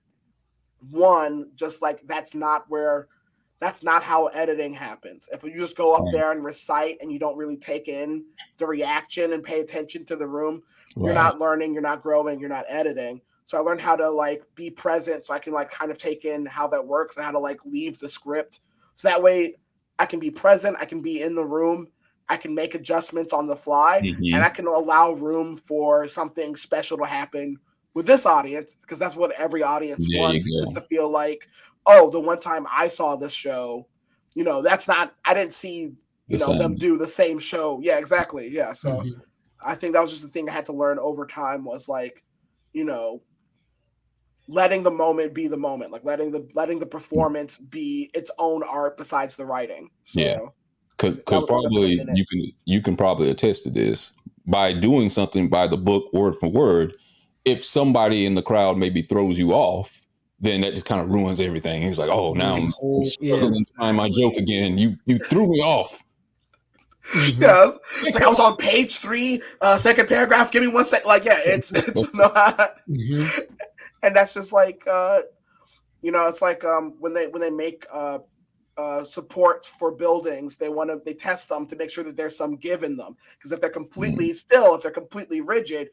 one, just like that's not where that's not how editing happens. If you just go up there and recite and you don't really take in the reaction and pay attention to the room, you're not learning, you're not growing, you're not editing. So I learned how to like be present so I can like kind of take in how that works and how to like leave the script. So that way I can be present, I can be in the room, I can make adjustments on the fly, and I can allow room for something special to happen with this audience, because that's what every audience wants, is to feel like, oh, the one time I saw this show, you know, that's not, I didn't see, you know, them do the same show. Yeah, exactly. Yeah. So I think that was just the thing I had to learn over time, was like, you know, letting the moment be the moment, like letting the performance be its own art besides the writing. So because probably you can probably attest to this, by doing something by the book word for word. If somebody in the crowd maybe throws you off, then that just kind of ruins everything. It's like, oh, now I'm struggling to find my joke again. You threw me off. Yeah, it's like I was on page 3, second paragraph. Give me 1 second. Like, yeah, it's not. And that's just like, you know, it's like when they make support for buildings, they test them to make sure that there's some give in them, because if they're completely still, if they're completely rigid,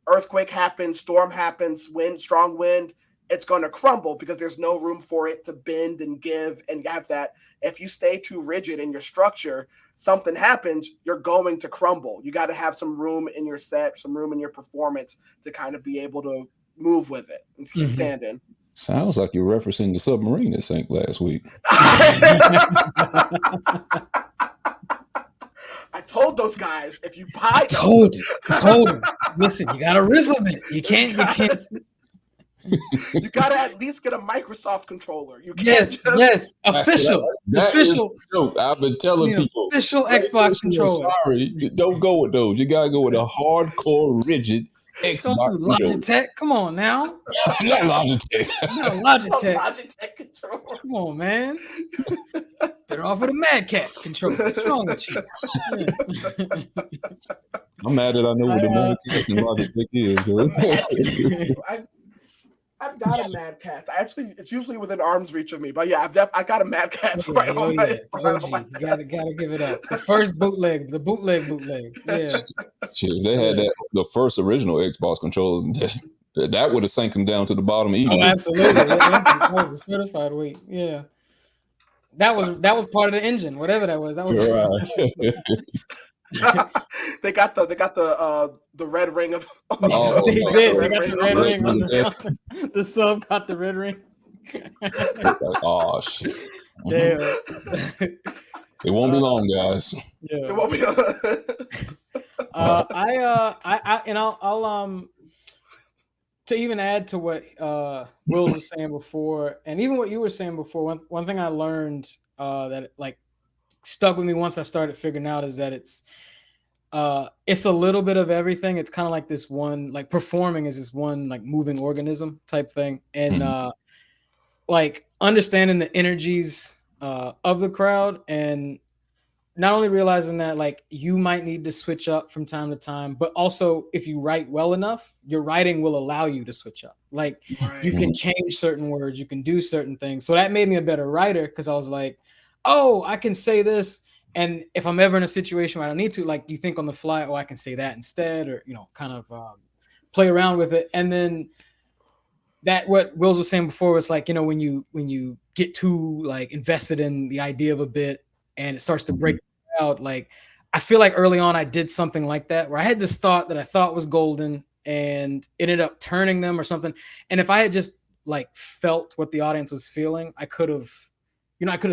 earthquake happens, storm happens, strong wind, it's going to crumble because there's no room for it to bend and give and have that. If you stay too rigid in your structure, something happens, you're going to crumble. You got to have some room in your set, some room in your performance to kind of be able to move with it and keep standing. Sounds like you're referencing the submarine that sank last week. I told those guys, if you buy, I told them, listen, you gotta riff a bit. You can't. You gotta at least get a Microsoft controller. You can't official. I've been telling people, official Xbox controller. Sorry, don't go with those. You gotta go with a hardcore, rigid Xbox controller. Logitech, come on now. Not Logitech. No, Logitech. Logitech controller. Come on, man. Better off with a Mad Catz controller. What's wrong with you? I'm mad that I know what the Logitech is. I've got a Mad Catz. It's usually within arm's reach of me. But yeah, I got a Mad Catz. You gotta give it up. The first bootleg. Yeah. Shit, they had the first original Xbox controller. That would have sank them down to the bottom easily. Oh, absolutely. That was a certified weight. Yeah. That was part of the engine, whatever that was. That was They got the red ring of. They did. They got the red ring on the sub. Got the red ring. Like, oh shit! Damn. It won't be long, guys. Yeah. It won't be. I'll to even add to what Wills was saying before, and even what you were saying before. One thing I learned that like stuck with me once I started figuring out is that it's a little bit of everything. It's kind of like this one, like performing is this one like moving organism type thing, and like understanding the energies of the crowd, and not only realizing that like you might need to switch up from time to time, but also if you write well enough, your writing will allow you to switch up. Like you can change certain words, you can do certain things. So that made me a better writer, because I was like, oh, I can say this. And if I'm ever in a situation where I don't need to, like you think on the fly, oh, I can say that instead, or, you know, kind of play around with it. And then that what Wills was saying before was like, you know, when you get too like invested in the idea of a bit and it starts to break out, like I feel like early on I did something like that where I had this thought that I thought was golden and it ended up turning them or something. And if I had just like felt what the audience was feeling, I could have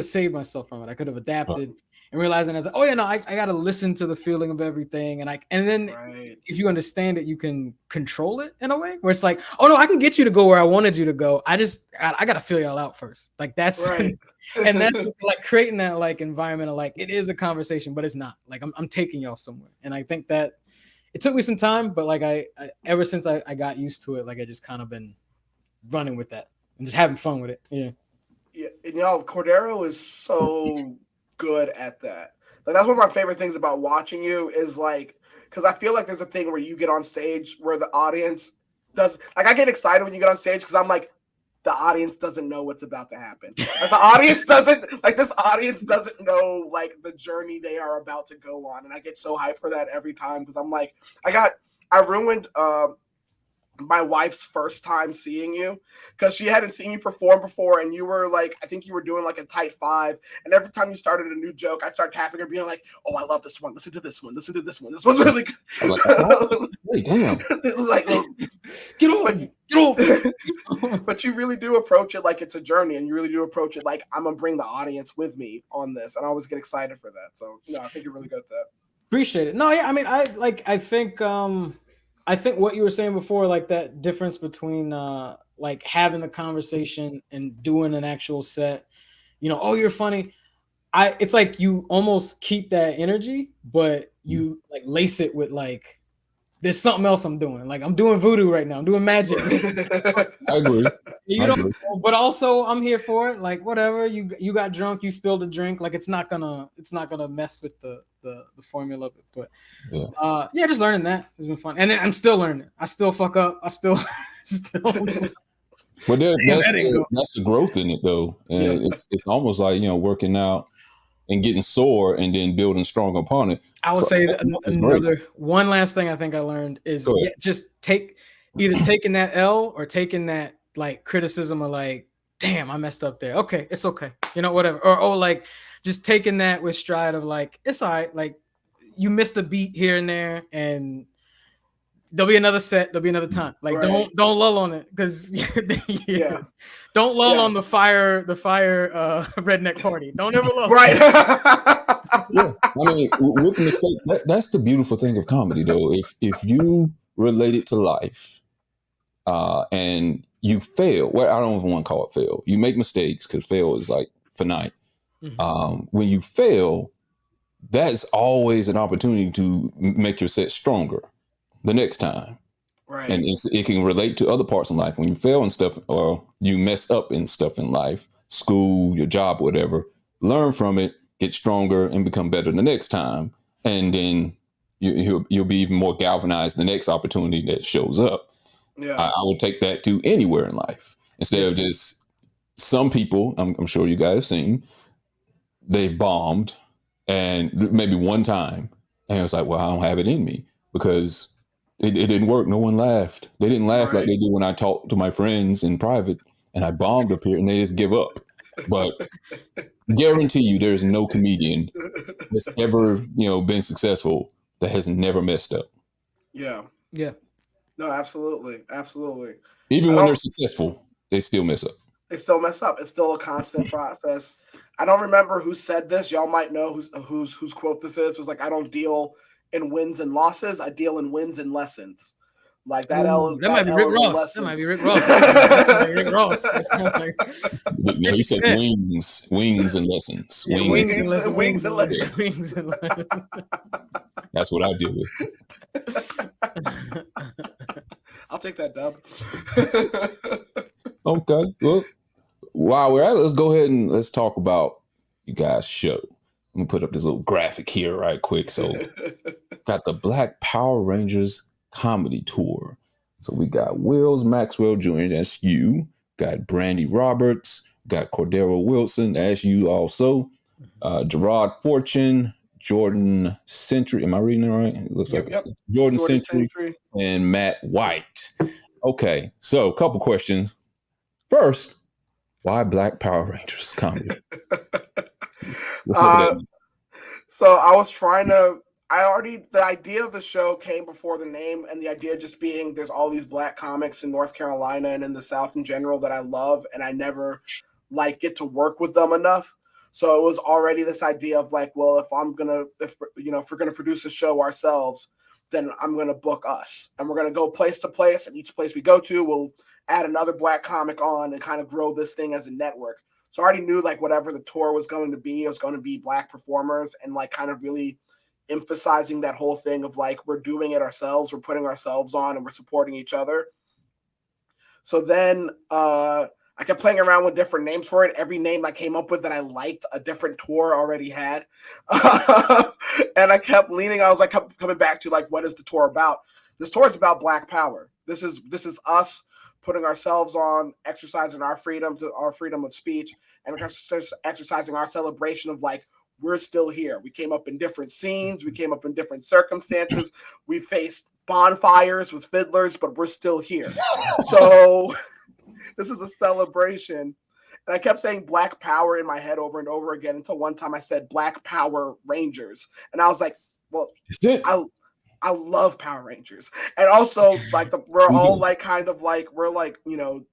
saved myself from it. I could have adapted and realizing as oh yeah, no, I got to listen to the feeling of everything. And then if you understand it, you can control it in a way where it's like, oh no, I can get you to go where I wanted you to go. I got to feel y'all out first. Like that's right. And that's like creating that like environment of like, it is a conversation, but it's not like I'm taking y'all somewhere. And I think that it took me some time, but like I ever since I got used to it, like I just kind of been running with that and just having fun with it. Yeah. Yeah. And y'all, Cordero is so good at that. Like that's one of my favorite things about watching you is like, because I feel like there's a thing where you get on stage where the audience does, like I get excited when you get on stage because I'm like, the audience doesn't know what's about to happen. Like, the audience doesn't like this audience doesn't know like the journey they are about to go on, and I get so hyped for that every time because I'm like, I ruined my wife's first time seeing you because she hadn't seen you perform before, and you were like, I think you were doing like a tight 5, and every time you started a new joke, I'd start tapping her, being like, "Oh, I love this one. Listen to this one. Listen to this one. This one's really good." I'm like, oh, wait, damn. It was like, Get off. but you really do approach it like it's a journey, and you really do approach it like I'm gonna bring the audience with me on this, and I always get excited for that. So I think you're really good at that. Appreciate it. No, yeah, I mean, I think what you were saying before, like that difference between like having the conversation and doing an actual set, oh, you're funny. It's like you almost keep that energy, but you like lace it with like, there's something else I'm doing. Like I'm doing voodoo right now. I'm doing magic. I agree. But also I'm here for it. Like whatever, you got drunk, you spilled a drink. Like it's not gonna mess with the formula of it. But yeah, just learning that has been fun. And then I'm still learning. I still fuck up. I still But that's the growth in it though. And it's almost like, working out and getting sore and then building strong upon it. I would say one last thing I think I learned is just either taking that L or taking that like criticism or like, damn, I messed up there. Okay, it's okay. Whatever. Or like just taking that with stride of like, it's all right. Like you missed a beat here and there, and there'll be another set. There'll be another time. Like don't lull on it, because don't lull on the fire redneck party. Don't ever lull. Right. Yeah, I mean, with the mistake, that's the beautiful thing of comedy, though. If you relate it to life, and you fail, well, I don't even want to call it fail. You make mistakes, because fail is like finite. Mm-hmm. When you fail, that's always an opportunity to make your set stronger the next time. Right. And it can relate to other parts of life. When you fail in stuff, or you mess up in stuff in life, school, your job, whatever, learn from it, get stronger, and become better the next time. And then you'll be even more galvanized the next opportunity that shows up. Yeah. I would take that to anywhere in life, instead of just some people, I'm sure you guys have seen, they've bombed and maybe one time, and it's like, well, I don't have it in me, because it didn't work. No one laughed. They didn't laugh like they do when I talk to my friends in private, and I bombed up here and they just give up. But guarantee you, there's no comedian that's ever, been successful that has never messed up. Yeah. Yeah. No, absolutely. Absolutely. Even when they're successful, they still mess up. They still mess up. It's still a constant process. I don't remember who said this. Y'all might know whose quote this is. It was like, I don't deal in wins and losses. I deal in wins and lessons. Like that L is that might be Rick Ross. That might be Rick Ross. Rick Ross. No, he said wings and lessons. Yeah, wings and lessons. Wings and lessons. Wings and lessons. That's what I deal with. I'll take that, dub. Okay. Well, while we're at it, let's go ahead and let's talk about you guys' show. Let me put up this little graphic here right quick. So got the Black Power Rangers comedy tour. So we got Wills Maxwell Jr., that's you. Got Brandy Roberts. Got Cordero Wilson, that's you also. Gerard Fortune, Jordan Century. Am I reading it right? It looks like it's Jordan Century and Matt White. Okay, so a couple questions. First, why Black Power Rangers comedy? So I was trying to. The idea of the show came before the name, and the idea just being there's all these black comics in North Carolina and in the South in general that I love, and I never get to work with them enough. So it was already this idea of like, well, if we're gonna produce a show ourselves, then I'm gonna book us, and we're gonna go place to place, and each place we go to, we'll add another black comic on and kind of grow this thing as a network. So I already knew like whatever the tour was going to be, it was going to be black performers, and like kind of really emphasizing that whole thing of like, we're doing it ourselves, we're putting ourselves on, and we're supporting each other. So then I kept playing around with different names for it. Every name I came up with that I liked, a different tour already had. And I kept leaning, I was like coming back to like, what is the tour about? This tour is about Black Power. This is us putting ourselves on, exercising our freedom of speech, and exercising our celebration of like, we're still here. We came up in different scenes. We came up in different circumstances. We faced bonfires with fiddlers, but we're still here. So this is a celebration. And I kept saying Black Power in my head over and over again until one time I said Black Power Rangers. And I was like, well, I love Power Rangers. And also, like, we're all like kind of like, we're like, you know,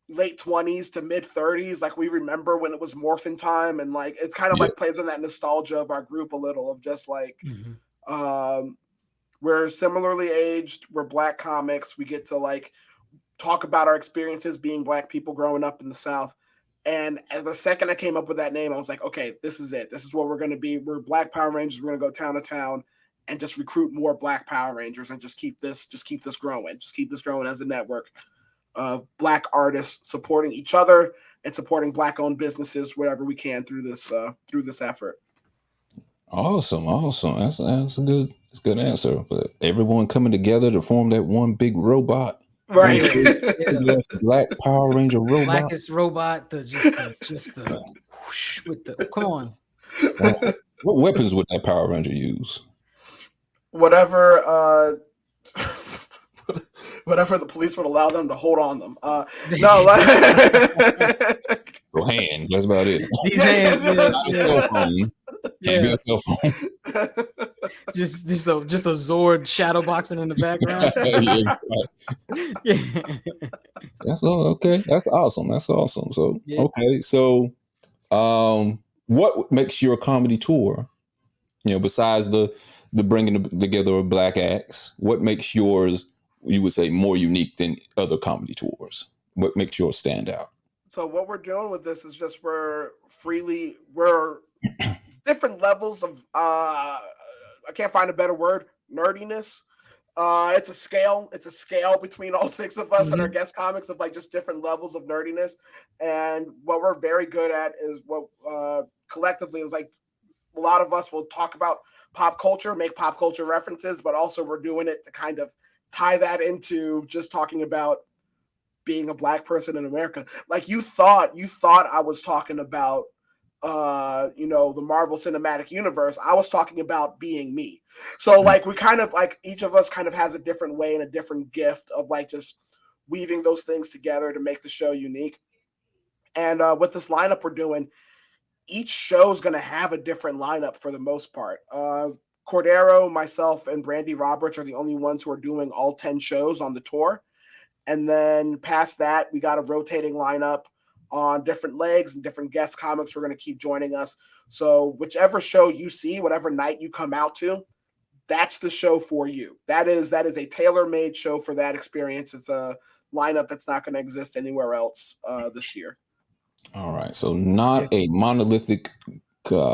late 20s to mid 30s. Like, we remember when it was Morphin time. And like, it's kind of like plays on that nostalgia of our group a little of just like, we're similarly aged. We're Black comics. We get to like talk about our experiences being Black people growing up in the South. And the second I came up with that name, I was like, okay, this is it. This is what we're going to be. We're Black Power Rangers. We're going to go town to town and just recruit more Black Power Rangers and just keep this growing. Just keep this growing as a network of Black artists supporting each other and supporting Black-owned businesses wherever we can through this effort. Awesome. That's a good answer. But everyone coming together to form that one big robot. Right. Black Power Ranger robot. Blackest robot, just the whoosh with the come on. What weapons would that Power Ranger use? Whatever the police would allow them to hold on them. So hands, that's about it. These hands, yeah. Cell phone. just a Zord shadow boxing in the background. That's okay. That's awesome. So okay, so what makes your comedy tour? You know, besides the bringing together of Black acts, what makes yours, you would say, more unique than other comedy tours? What makes yours stand out? So what we're doing with this is just we're different levels of I can't find a better word, nerdiness. It's a scale between all six of us and our guest comics of like just different levels of nerdiness. And what we're very good at is what collectively is like a lot of us will talk about pop culture, make pop culture references, but also we're doing it to kind of tie that into just talking about being a Black person in America. Like you thought I was talking about the Marvel Cinematic Universe. I was talking about being me. So like we kind of like each of us kind of has a different way and a different gift of like just weaving those things together to make the show unique. And with this lineup we're doing, each show is going to have a different lineup for the most part. Cordero, myself, and Brandy Roberts are the only ones who are doing all 10 shows on the tour. And then past that, we got a rotating lineup on different legs and different guest comics who are going to keep joining us. So whichever show you see, whatever night you come out to, that's the show for you. That is a tailor-made show for that experience. It's a lineup that's not going to exist anywhere else this year. All right. So not a monolithic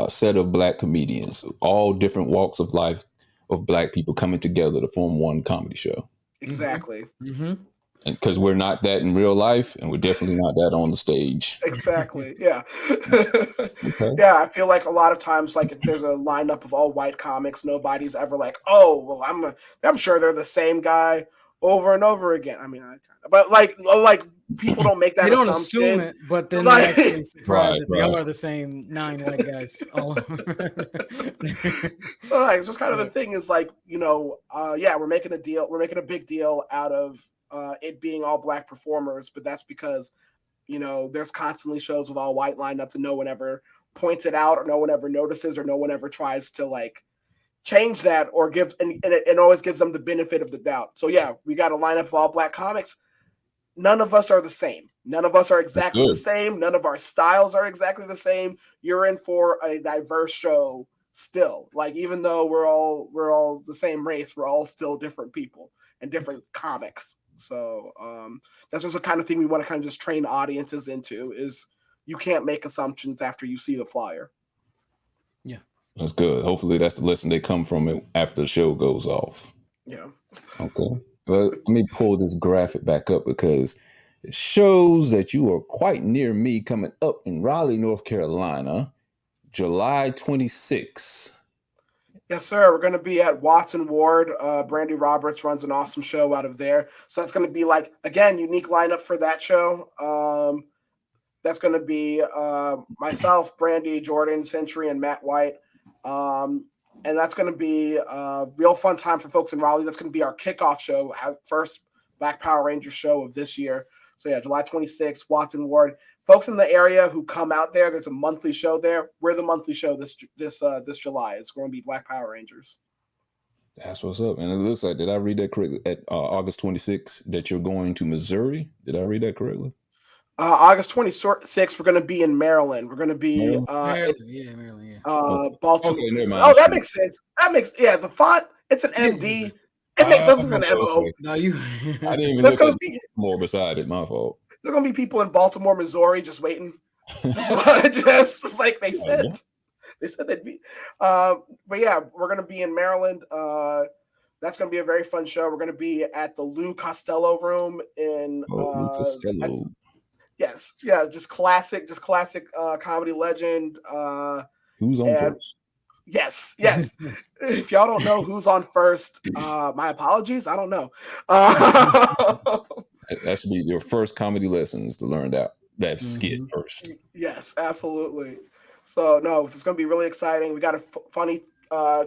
set of Black comedians, all different walks of life of Black people coming together to form one comedy show. Exactly. Mm-hmm. Because we're not that in real life, and we're definitely not that on the stage. Exactly. Yeah. Okay. Yeah. I feel like a lot of times, like if there's a lineup of all white comics, nobody's ever like, oh, well, I'm sure they're the same guy over and over again. I mean, but like people don't make that. They don't assumption. Assume it, but then Like, they're actually surprised that they are the same 9 white guys. So like, it's just kind of the thing is like, we're making a deal. We're making a big deal out of it being all Black performers, but that's because there's constantly shows with all white lineups and no one ever points it out or no one ever notices or no one ever tries to like change that or gives and it always gives them the benefit of the doubt. So yeah, we got a lineup of all Black comics. None of us are the same. None of us are exactly the same. None of our styles are exactly the same. You're in for a diverse show still. Like even though we're all the same race, we're all still different people and different comics. So that's just the kind of thing we want to kind of just train audiences into is you can't make assumptions after you see the flyer. Yeah. That's good. Hopefully that's the lesson they come from it after the show goes off. Yeah. Okay. Well, let me pull this graphic back up because it shows that you are quite near me coming up in Raleigh, North Carolina, July 26th. Yes, sir. We're going to be at Watson Ward. Brandy Roberts runs an awesome show out of there. So that's going to be like, again, unique lineup for that show. That's going to be myself, Brandy, Jordan, Century, and Matt White. And that's going to be a real fun time for folks in Raleigh. That's going to be our kickoff show, first Black Power Rangers show of this year. So yeah, July 26th, Watson Ward. Folks in the area who come out there, there's a monthly show there. We're the monthly show this July. It's going to be Black Power Rangers. That's what's up. And it looks like, did I read that correctly? At August 26th, that you're going to Missouri? Did I read that correctly? August 26th, we're going to be in Maryland. We're going to be Maryland. Baltimore. Okay, never mind. Oh, that makes sense. The font. It's an MD. It makes looks like an MO. Okay. No, you. I didn't even That's look gonna at be more beside it. My fault. there's gonna be people in Baltimore, Missouri, just waiting. just like they said. Yeah. They said they'd be. But yeah, we're gonna be in Maryland. That's gonna be a very fun show. We're gonna be at the Lou Costello Room in. Lou Costello. Yes, yeah, just classic comedy legend. Who's on first? Yes. If y'all don't know who's on first, my apologies. I don't know. That should be your first comedy lessons to learn that skit first. Yes, absolutely. So no, it's going to be really exciting. We got a funny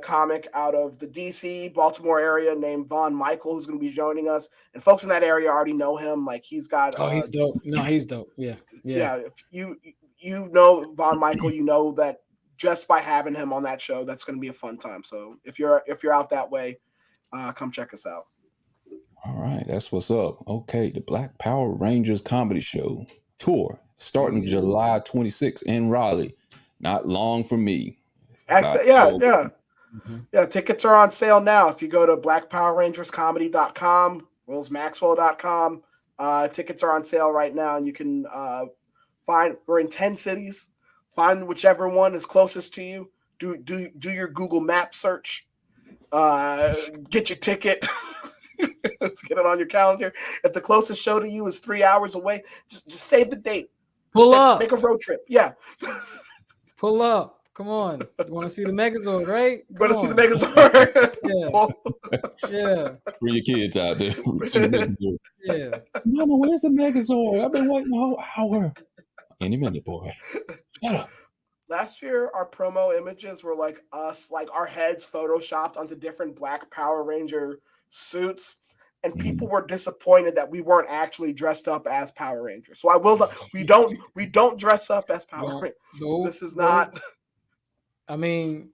comic out of the DC, Baltimore area named Vaughn Michael, who's going to be joining us. And folks in that area already know him. Like he's got. He's dope. No, he's dope. Yeah. If you know Vaughn Michael, you know that. Just by having him on that show, that's going to be a fun time. So if you're out that way, come check us out. All right, that's what's up. Okay, the Black Power Rangers comedy show tour starting July 26th in Raleigh. Not long for me. Yeah. Tickets are on sale now. If you go to blackpowerrangerscomedy.com, willsmaxwell.com, tickets are on sale right now, and you can find. We're in 10 cities. Find whichever one is closest to you. Do your Google Map search. Get your ticket. Let's get it on your calendar. If the closest show to you is 3 hours away, just save the date. Pull up. Make a road trip. Yeah. Pull up. Come on. You want to see the Megazord, right? Want to see the Megazord? Yeah. Bring your kids out there. Yeah. Mama, where's the Megazord? I've been waiting a whole hour. Any minute, boy. Shut up. Last year, our promo images were like us, like our heads photoshopped onto different Black Power Ranger suits, and people were disappointed that we weren't actually dressed up as Power Rangers. So we don't dress up as Power Rangers. No, this is not. I mean,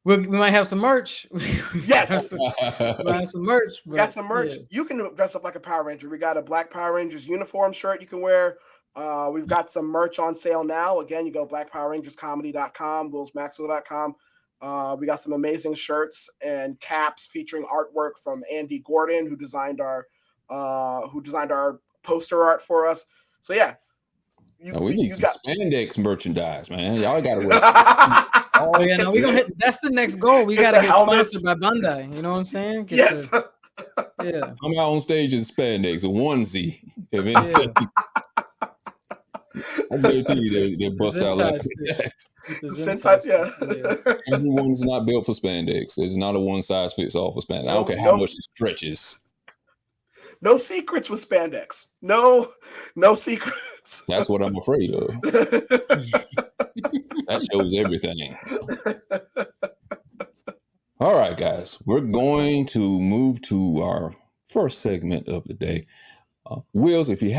we might have some merch. Yes, we might have some merch. We got some merch. Yeah. You can dress up like a Power Ranger. We got a Black Power Rangers uniform shirt you can wear. We've got some merch on sale now. Again, you go blackpowerrangerscomedy.com, willsmaxwell.com. We got some amazing shirts and caps featuring artwork from Andy Gordon, who designed our poster art for us. So yeah, we need some spandex merchandise, man. Y'all gotta wear. No, we gonna hit. That's the next goal. We gotta get sponsored by Bandai. You know what I'm saying? Yes. Yeah. I'm out on stage in spandex, a onesie. If anything. I guarantee you they bust out like that. Everyone's not built for spandex. There's not a one size fits all for spandex. I don't care how much it stretches. No secrets with spandex. No secrets. That's what I'm afraid of. That shows everything. All right, guys. We're going to move to our first segment of the day. Wills, if you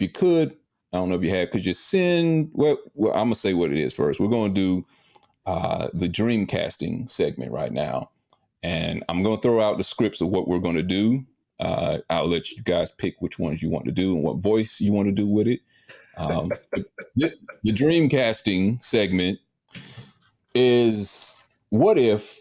could, I don't know if you have, could you send, well, I'm going to say what it is first. We're going to do the dream casting segment right now. And I'm going to throw out the scripts of what we're going to do. I'll let you guys pick which ones you want to do and what voice you want to do with it. The dream casting segment is, what if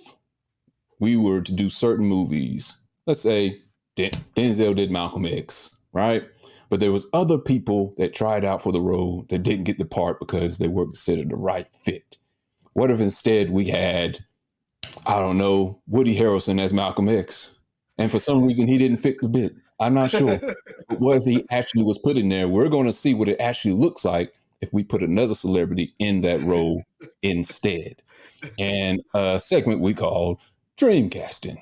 we were to do certain movies? Let's say Denzel did Malcolm X, right? But there was other people that tried out for the role that didn't get the part because they weren't considered the right fit. What if instead we had, I don't know, Woody Harrelson as Malcolm X, and for some reason he didn't fit the bit? I'm not sure. But what if he actually was put in there? We're going to see what it actually looks like if we put another celebrity in that role instead? And a segment we call Dreamcasting.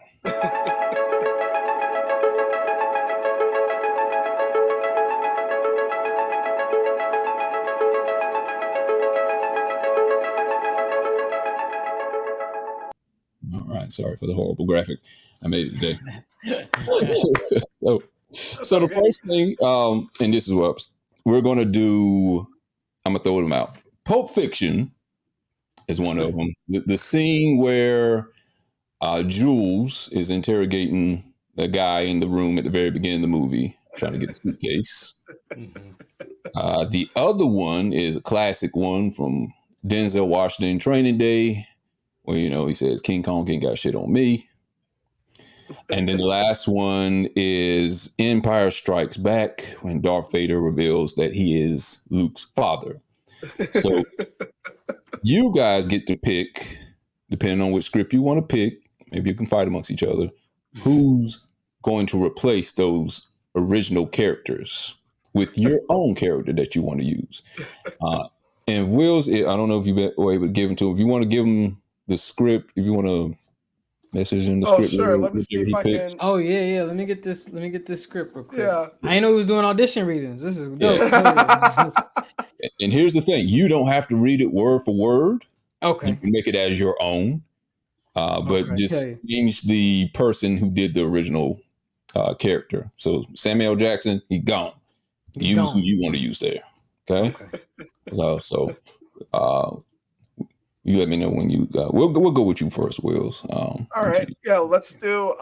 All right, sorry for the horrible graphic I made it today. So the first thing, and this is what we're going to do, I'm going to throw them out. Pulp Fiction is one of them. The scene where Jules is interrogating the guy in the room at the very beginning of the movie, trying to get a suitcase. The other one is a classic one from Denzel Washington, Training Day, where, he says, King Kong ain't got shit on me. And then the last one is Empire Strikes Back, when Darth Vader reveals that he is Luke's father. So you guys get to pick, depending on which script you want to pick, maybe you can fight amongst each other, who's going to replace those original characters with your own character that you want to use. And Will's, I don't know if you were able to give him to him. If you want to give him the script, if you want to message in the script. Sure. Let me see if I can. Oh yeah. Let me get this script real quick. Yeah. I didn't know he was doing audition readings. This is dope. Yeah. And here's the thing: you don't have to read it word for word. Okay. You can make it as your own, but just change the person who did the original character. So Samuel Jackson, he's gone. Use who you want to use there. Okay. So you let me know when you got. We'll go with you first, Wills. All right. Yeah, let's do.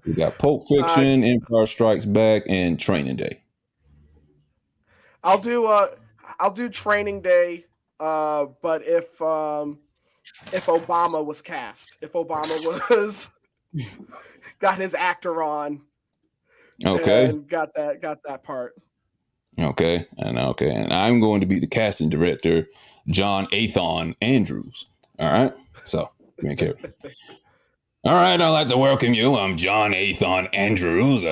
We got Pulp Fiction, Empire Strikes Back, and Training Day. I'll do Training Day. But if Obama was cast, if Obama was got his actor on, and got that part. Okay, and I'm going to be the casting director, John Athon Andrews. All right, so be careful. All right, I'd like to welcome you. I'm John Athon Andrews.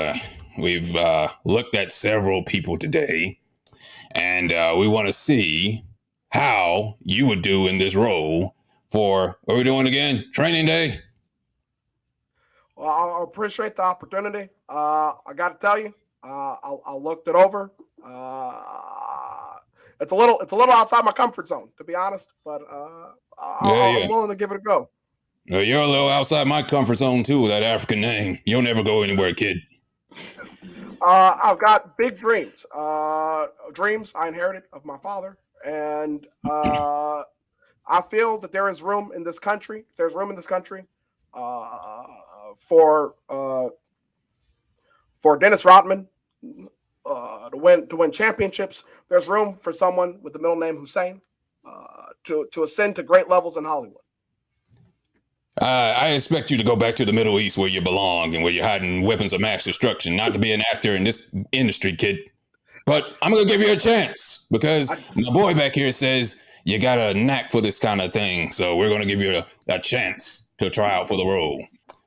We've looked at several people today, and we want to see how you would do in this role for, what are we doing again? Training Day? Well, I appreciate the opportunity. I got to tell you, I looked it over. It's a little outside my comfort zone, to be honest, but I'm willing to give it a go. You're a little outside my comfort zone too with that African name. You'll never go anywhere, kid. I've got big dreams. Dreams I inherited of my father, and I feel that there is room in this country. There's room in this country for Dennis Rodman to win championships. There's room for someone with the middle name Hussein to ascend to great levels in Hollywood. I expect you to go back to the Middle East where you belong and where you're hiding weapons of mass destruction, not to be an actor in this industry, kid. But I'm going to give you a chance because my boy back here says you got a knack for this kind of thing. So we're going to give you a chance to try out for the role.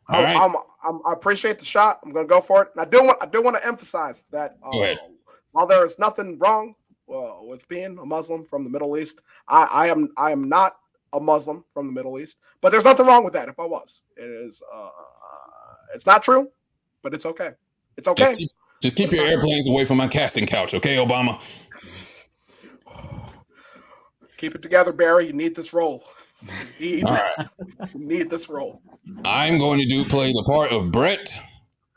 All right? I appreciate the shot. I'm going to go for it. And I do want to emphasize that while there is nothing wrong with being a Muslim from the Middle East, I am not a Muslim from the Middle East, but there's nothing wrong with that. If I was, it is, it's not true, but it's okay. It's okay. Just keep your airplanes away from my casting couch. Okay, Obama. Keep it together, Barry. You need this role. You need this role. I'm going to play the part of Brett,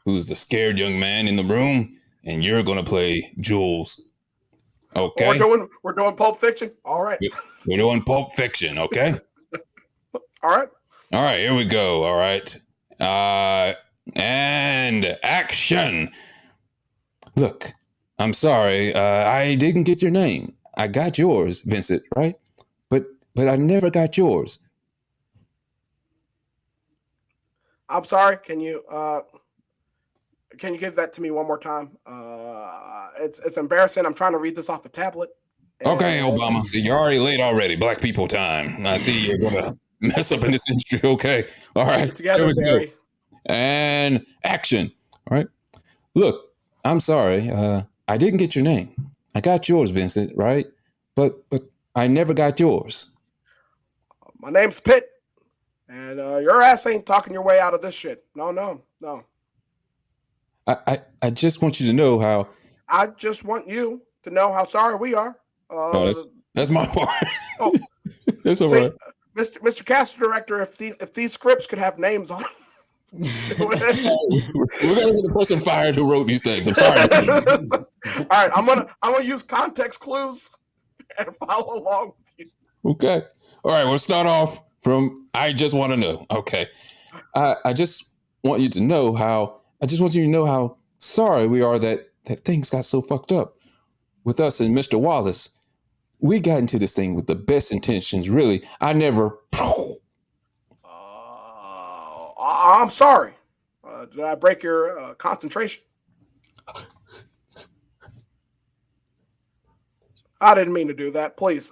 who's the scared young man in the room, and you're going to play Jules. Okay. We're doing Pulp Fiction. All right. We're doing Pulp Fiction. Okay. All right. Here we go. All right. And action. Look, I'm sorry. I didn't get your name. I got yours, Vincent, right? But I never got yours. I'm sorry. Can you give that to me one more time? It's embarrassing. I'm trying to read this off a tablet. Okay, Obama. See, you're already late already. Black people time. I see you're going to mess up in this industry. Okay. All right. Together, Barry. And action. All right. Look, I'm sorry. I didn't get your name. I got yours, Vincent, right? But I never got yours. My name's Pitt, and your ass ain't talking your way out of this shit. No. I just want you to know how. I just want you to know how sorry we are. No, that's my part. Oh, that's all see, right. Mr. Casting Director, if these scripts could have names on them. We're gonna get the person fired who wrote these things. I'm sorry. All right, I'm gonna use context clues and follow along with you. Okay. All right. We'll start off from I just want to know. Okay. I just want you to know how. I just want you to know how sorry we are that things got so fucked up with us and Mr. Wallace. We got into this thing with the best intentions. Really, I never. I'm sorry. Did I break your concentration? I didn't mean to do that. Please,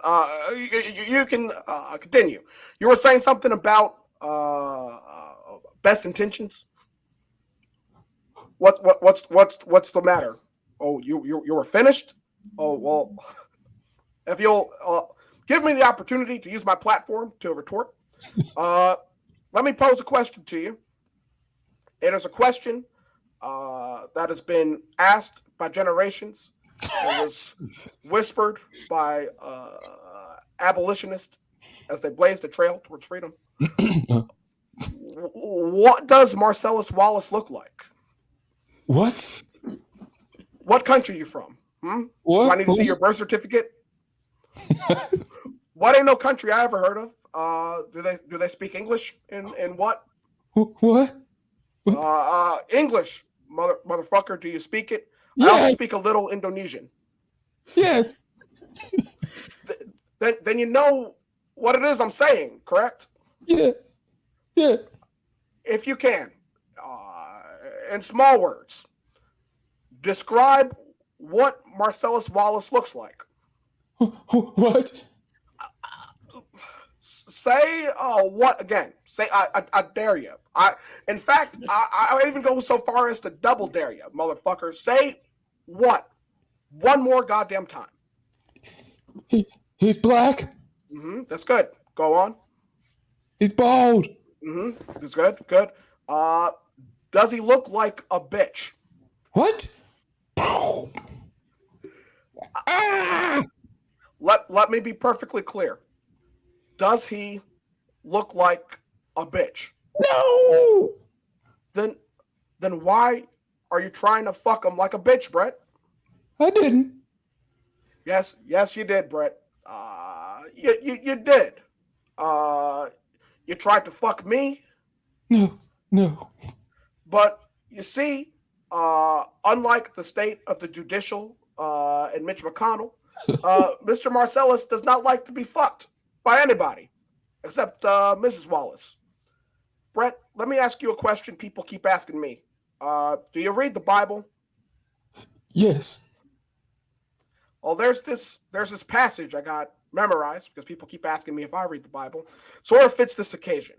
you can continue. You were saying something about best intentions. What's the matter? Oh, you were finished. Oh well, if you'll give me the opportunity to use my platform to retort, let me pose a question to you. It is a question that has been asked by generations. It was whispered by abolitionists as they blazed a trail towards freedom. What does Marcellus Wallace look like? What? What country are you from? What? Do I need to see your birth certificate? What ain't no country I ever heard of? Do they speak English in what? What? English, motherfucker. Do you speak it? Yes. I also speak a little Indonesian. Yes. Then you know what it is I'm saying, correct? Yeah. Yeah. If you can, in small words, describe what Marcellus Wallace looks like. What? Say what again? Say I dare you. In fact, I even go so far as to double dare you, motherfucker. Say what? One more goddamn time. He's black. That's good. Go on. He's bald. That's good. Good. Does he look like a bitch? What? Let me be perfectly clear. Does he look like a bitch? No. Then why are you trying to fuck him like a bitch, Brett? I didn't. Yes, you did, Brett. You did. You tried to fuck me. No. But you see, unlike the state of the judicial and Mitch McConnell, Mr. Marcellus does not like to be fucked by anybody except Mrs. Wallace. Brett, let me ask you a question people keep asking me. Do you read the Bible? Yes. Well, there's this passage I got memorized because people keep asking me if I read the Bible. Sort of fits this occasion.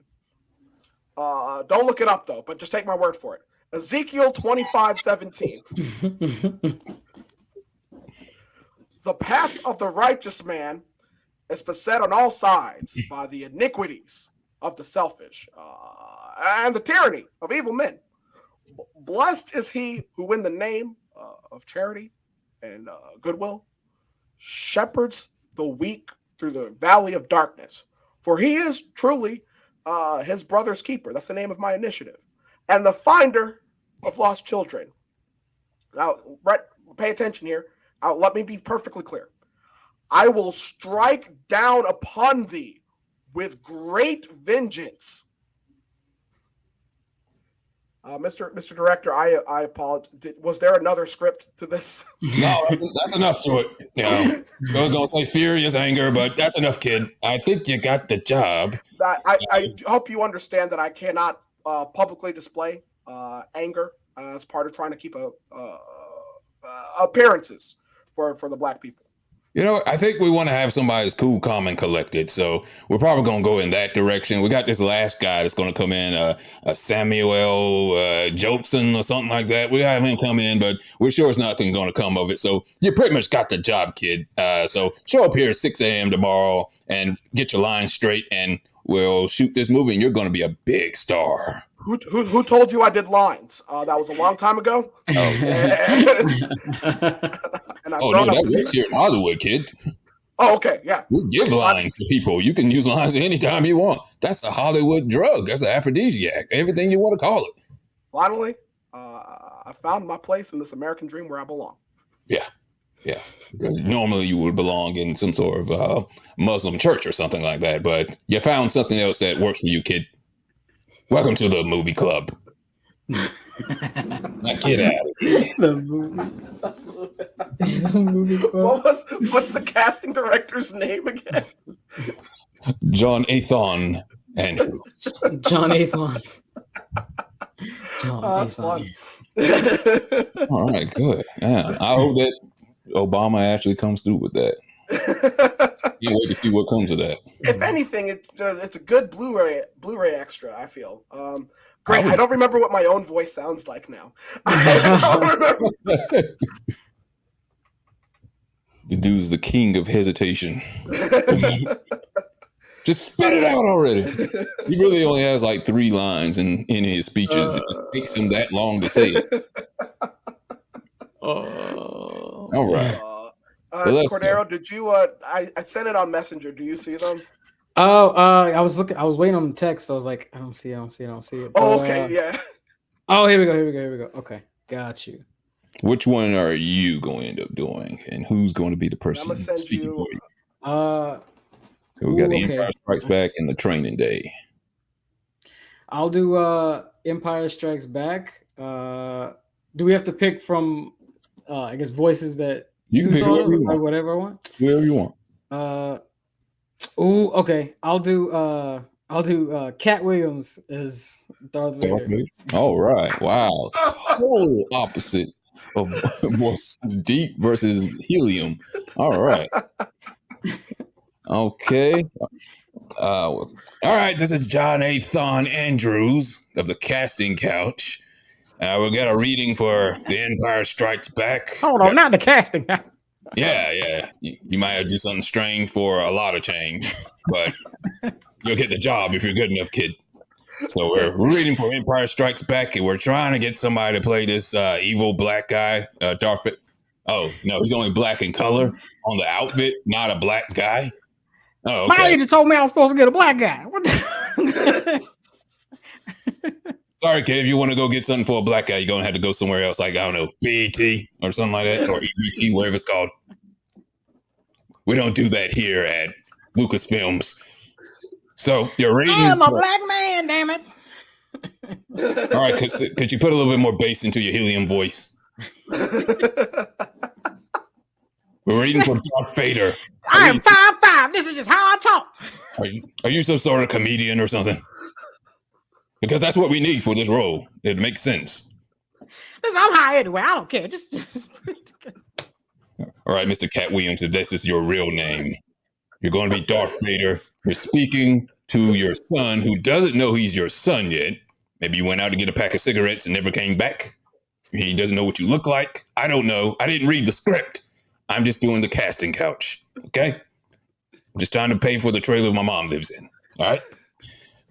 Don't look it up though, but just take my word for it. Ezekiel 25:17. The path of the righteous man is beset on all sides by the iniquities of the selfish and the tyranny of evil men. Blessed is he who, in the name of charity and goodwill, shepherds the weak through the valley of darkness. For he is truly his brother's keeper. That's the name of my initiative. And the finder of lost children. Now, Brett, pay attention here. Let me be perfectly clear. I will strike down upon thee with great vengeance. Mr. Director, I apologize. Was there another script to this? No, that's enough to it. I was gonna say furious anger, but that's enough, kid. I think you got the job. I hope you understand that I cannot publicly display anger as part of trying to keep appearances for the black people. I think we want to have somebody that's cool, calm, and collected. So we're probably going to go in that direction. We got this last guy that's going to come in, a Samuel Jolson or something like that. We have him come in, but we're sure it's nothing going to come of it. So you pretty much got the job, kid. So show up here at 6 a.m. tomorrow and get your lines straight, and we'll shoot this movie, and you're going to be a big star. Who told you I did lines? That was a long time ago. Oh no, that works here in Hollywood, kid. Oh, okay, yeah. We give lines to people. You can use lines anytime you want. That's a Hollywood drug. That's an aphrodisiac. Everything you want to call it. Finally, I found my place in this American dream where I belong. Yeah. Normally you would belong in some sort of Muslim church or something like that, but you found something else that works for you, kid. Welcome to the movie club. Now get out of here. The movie club. What's the casting director's name again? John Athon Andrews. John Athon. That's fun. All right, good. Yeah, I hope that Obama actually comes through with that. Can't wait to see what comes of that. If anything, it's a good Blu-ray extra, I feel. Great. I don't remember what my own voice sounds like now. I don't remember. The dude's the king of hesitation. Just spit it out already. He really only has like 3 lines in his speeches. It just takes him that long to say it. All right. Cordero, did you? I sent it on Messenger. Do you see them? Oh, I was waiting on the text. I was like, I don't see it. But, oh, okay, yeah. Oh, here we go. Okay, got you. Which one are you going to end up doing, and who's going to be the person speaking for you? So we got the Empire Strikes Back and the Training Day. I'll do Empire Strikes Back. Do we have to pick from, I guess, voices that you can pick whoever you want. Whatever I want. Whoever you want. Okay. I'll do Cat Williams as Darth Vader. All right. Wow. Total opposite of what's deep versus helium. All right. Okay. All right. This is John Athon Andrews of the Casting Couch. We got a reading for The Empire Strikes Back. Hold on, not the casting. Yeah. You might have to do something strange for a lot of change, but you'll get the job if you're good enough, kid. So we're reading for Empire Strikes Back, and we're trying to get somebody to play this evil black guy, Darth. Oh no, he's only black in color on the outfit, not a black guy. Oh, okay. My agent told me I was supposed to get a black guy. What the? Sorry, kid. If you want to go get something for a black guy, you're going to have to go somewhere else, like, I don't know, BET or something like that, or EBT, whatever it's called. We don't do that here at Lucasfilms. So you're reading. I'm a black man, damn it. All right, could you put a little bit more bass into your helium voice? We're reading for Darth Vader. I am 5'5". This is just how I talk. Are you some sort of comedian or something? Because that's what we need for this role. It makes sense. Listen, I'm high anyway. I don't care. Just put it together. All right, Mr. Cat Williams, if this is your real name, you're going to be Darth Vader. You're speaking to your son who doesn't know he's your son yet. Maybe you went out to get a pack of cigarettes and never came back. He doesn't know what you look like. I don't know. I didn't read the script. I'm just doing the casting couch. Okay? I'm just trying to pay for the trailer my mom lives in. All right?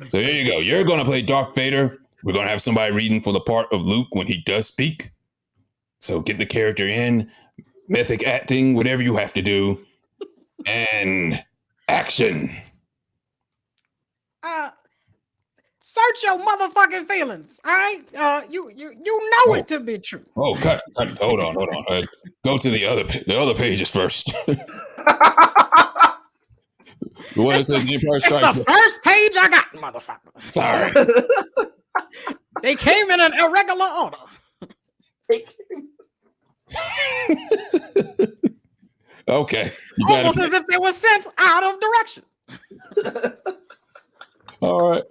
So here you go. You're going to play Darth Vader. We're going to have somebody reading for the part of Luke when he does speak. So get the character in, mythic acting, whatever you have to do, and action. Search your motherfucking feelings. All right, you know it to be true. Oh, cut. Hold on. Go to the other pages first. It's the first page I got, motherfucker. Sorry. They came in an irregular order. Okay. Almost as if they were sent out of direction. All right.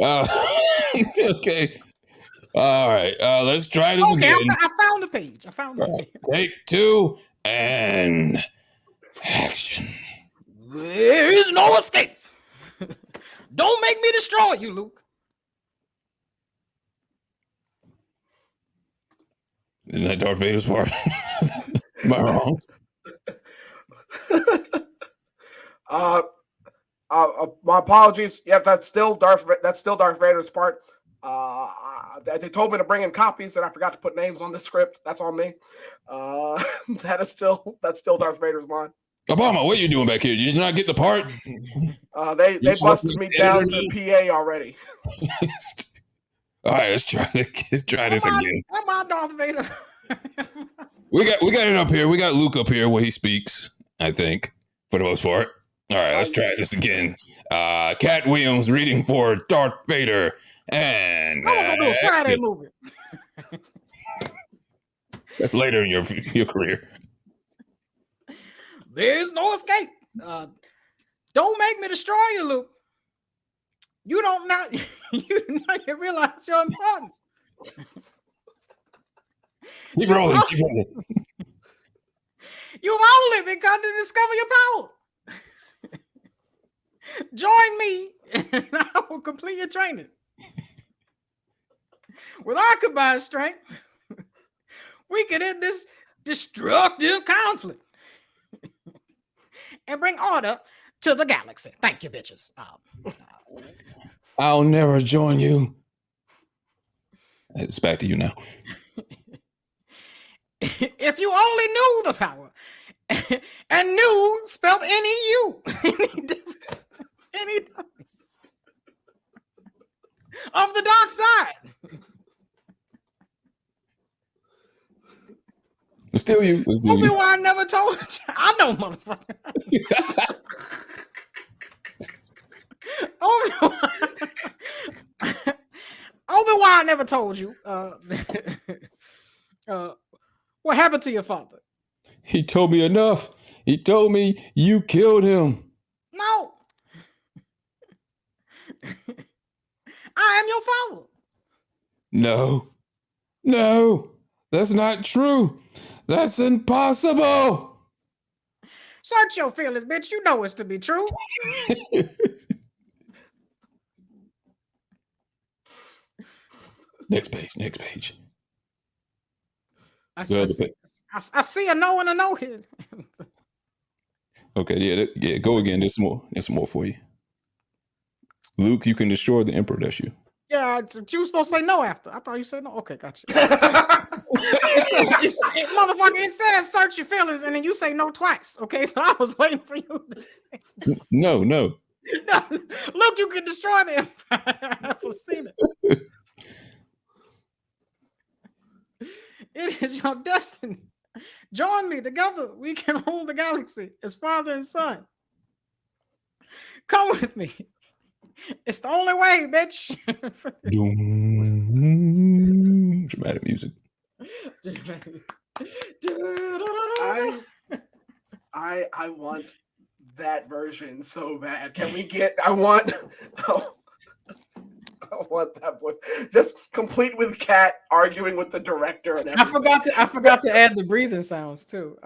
Okay. All right. Let's try this again. I found the page. Take 2 and Action. There is no escape. Don't make me destroy you, Luke. Isn't that Darth Vader's part? Am I wrong? My apologies. Yeah, that's still Darth Vader's part. They told me to bring in copies, and I forgot to put names on the script. That's on me. That's still Darth Vader's line. Obama, what are you doing back here? Did you not get the part? They busted me down to PA already. All right, let's try this again. Am I Darth Vader? We got it up here. We got Luke up here where he speaks, I think, for the most part. All right, let's try this again. Cat Williams reading for Darth Vader. And I'm gonna do a Friday movie. That's later in your career. There's no escape. Don't make me destroy you, Luke. You do not realize your importance. Keep rolling. You've only begun to discover your power. Join me, and I will complete your training. With our combined strength, we can end this destructive conflict and bring order to the galaxy. Thank you, bitches. I'll never join you. It's back to you now. If you only knew the power, and knew spelled N-E-U, any of the dark side. It's still you. Obi-Wan never told you. I know, motherfucker. Obi-Wan never told you what happened to your father. He told me enough. He told me you killed him. No. I am your father. No, that's not true. That's impossible. Search your feelings, bitch. You know it's to be true. Next page. I see a no and a no here. Okay, yeah, go again. There's more for you. Luke, you can destroy the Emperor. That's you. Yeah, you were supposed to say no after. I thought you said no. Okay, gotcha. Motherfucker, it says search your feelings, and then you say no twice. Okay, so I was waiting for you to say No. Look, you can destroy the Empire. I've seen it. It is your destiny. Join me. Together, we can rule the galaxy as father and son. Come with me. It's the only way, bitch. Dramatic music. I want that version so bad. Can we get? I want that voice, just complete with Cat arguing with the director and everything. I forgot to add the breathing sounds too.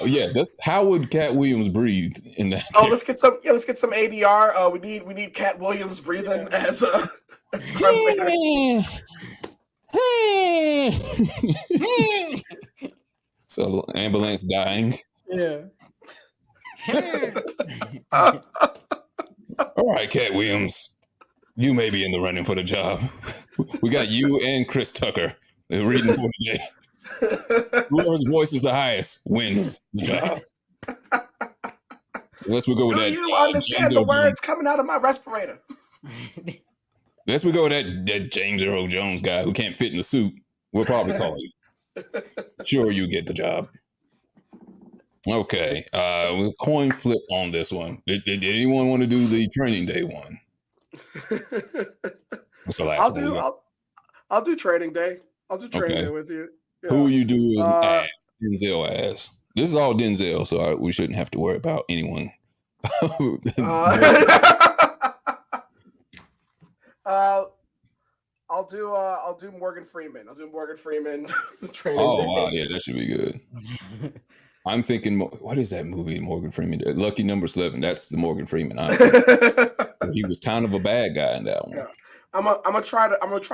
Yeah, that's how would Cat Williams breathe in that? Oh, let's get some ADR. We need Cat Williams breathing as a. So ambulance dying. Yeah. All right, Cat Williams. You may be in the running for the job. We got you and Chris Tucker reading for today. Whoever's voice is the highest wins the job. Unless we go with that. Do you understand the words coming out of my respirator? Unless we go with that James Earl Jones guy who can't fit in the suit, we'll probably call you. Sure, you get the job. Okay, we'll coin flip on this one. Did anyone want to do the training day one? What's the last one? I'll do training day. I'll do training day with you. Yeah. Who you do is Denzel as. This is all Denzel, so we shouldn't have to worry about anyone. I'll do Morgan Freeman. I'll do Morgan Freeman training. Oh day. wow, yeah, that should be good. I'm thinking, what is that movie Morgan Freeman did? Lucky Number 11. That's the Morgan Freeman. He was kind of a bad guy in that one. Yeah. I'm gonna try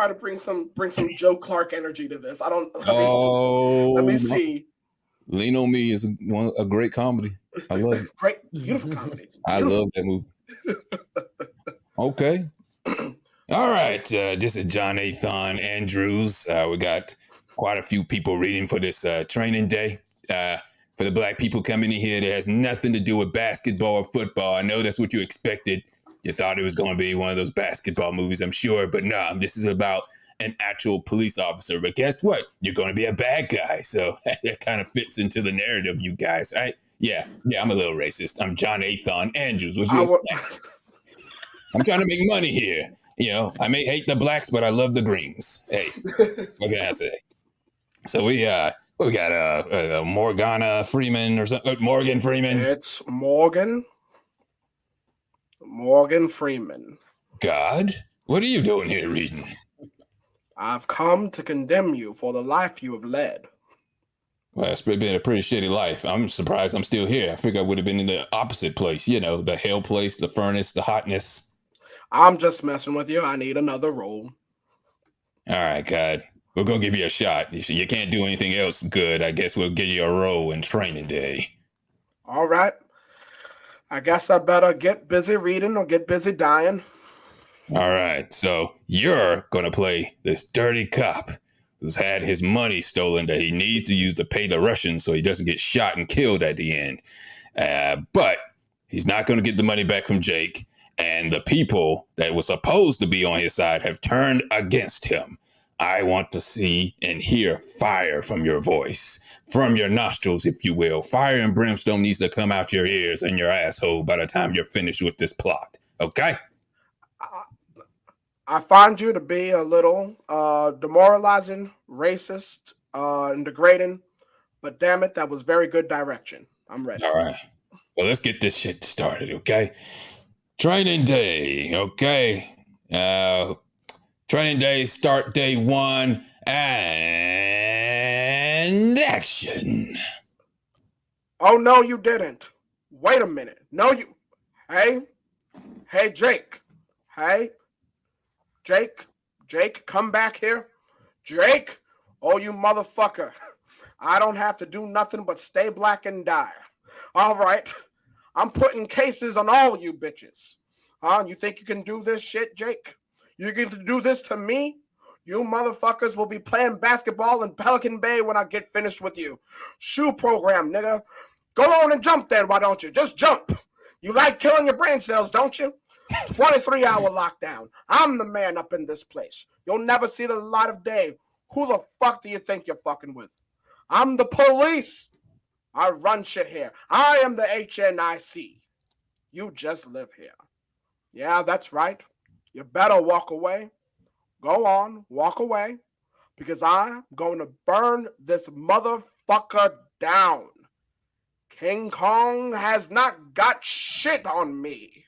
to bring some Joe Clark energy to this. Let me see. Lean on Me is a great comedy. I love it. Great, beautiful comedy. I love that movie. Okay. All right. This is John Athan Andrews. We got quite a few people reading for this training day. For the black people coming in here that has nothing to do with basketball or football. I know that's what you expected. You thought it was going to be one of those basketball movies, I'm sure. But no, this is about an actual police officer. But guess what? You're going to be a bad guy. So that kind of fits into the narrative, you guys, right? Yeah, I'm a little racist. I'm John Athan Andrews. What's your I'm trying to make money here. You know, I may hate the blacks, but I love the greens. Hey, what can I say? So we got Morgana Freeman or something. Morgan Freeman. It's Morgan Freeman. God, what are you doing here reading? I've come to condemn you for the life you have led. Well, it's been a pretty shitty life. I'm surprised I'm still here. I figure I would have been in the opposite place. You know, the hell place, the furnace, the hotness. I'm just messing with you. I need another role. All right, God. We're going to give you a shot. You can't do anything else good. I guess we'll give you a role in training day. All right. I guess I better get busy reading or get busy dying. All right. So you're going to play this dirty cop who's had his money stolen that he needs to use to pay the Russians so he doesn't get shot and killed at the end. But he's not going to get the money back from Jake. And the people that were supposed to be on his side have turned against him. I want to see and hear fire from your voice, from your nostrils, if you will. Fire and brimstone needs to come out your ears and your asshole by the time you're finished with this plot. Okay? I find you to be a little demoralizing, racist, and degrading. But damn it, that was very good direction. I'm ready. All right. Well, let's get this shit started, okay? Training day, okay? Training day, start day 1, and action. Oh, no, you didn't. Wait a minute. No, you... Hey, Jake. Hey, Jake, come back here. Jake, oh, you motherfucker. I don't have to do nothing but stay black and die. All right. I'm putting cases on all you bitches. You think you can do this shit, Jake? You can do this to me? You motherfuckers will be playing basketball in Pelican Bay when I get finished with you. Shoe program, nigga. Go on and jump then, why don't you? Just jump. You like killing your brain cells, don't you? 23-hour lockdown. I'm the man up in this place. You'll never see the light of day. Who the fuck do you think you're fucking with? I'm the police. I run shit here. I am the HNIC. You just live here. Yeah, that's right. You better walk away. Go on, walk away. Because I'm going to burn this motherfucker down. King Kong has not got shit on me.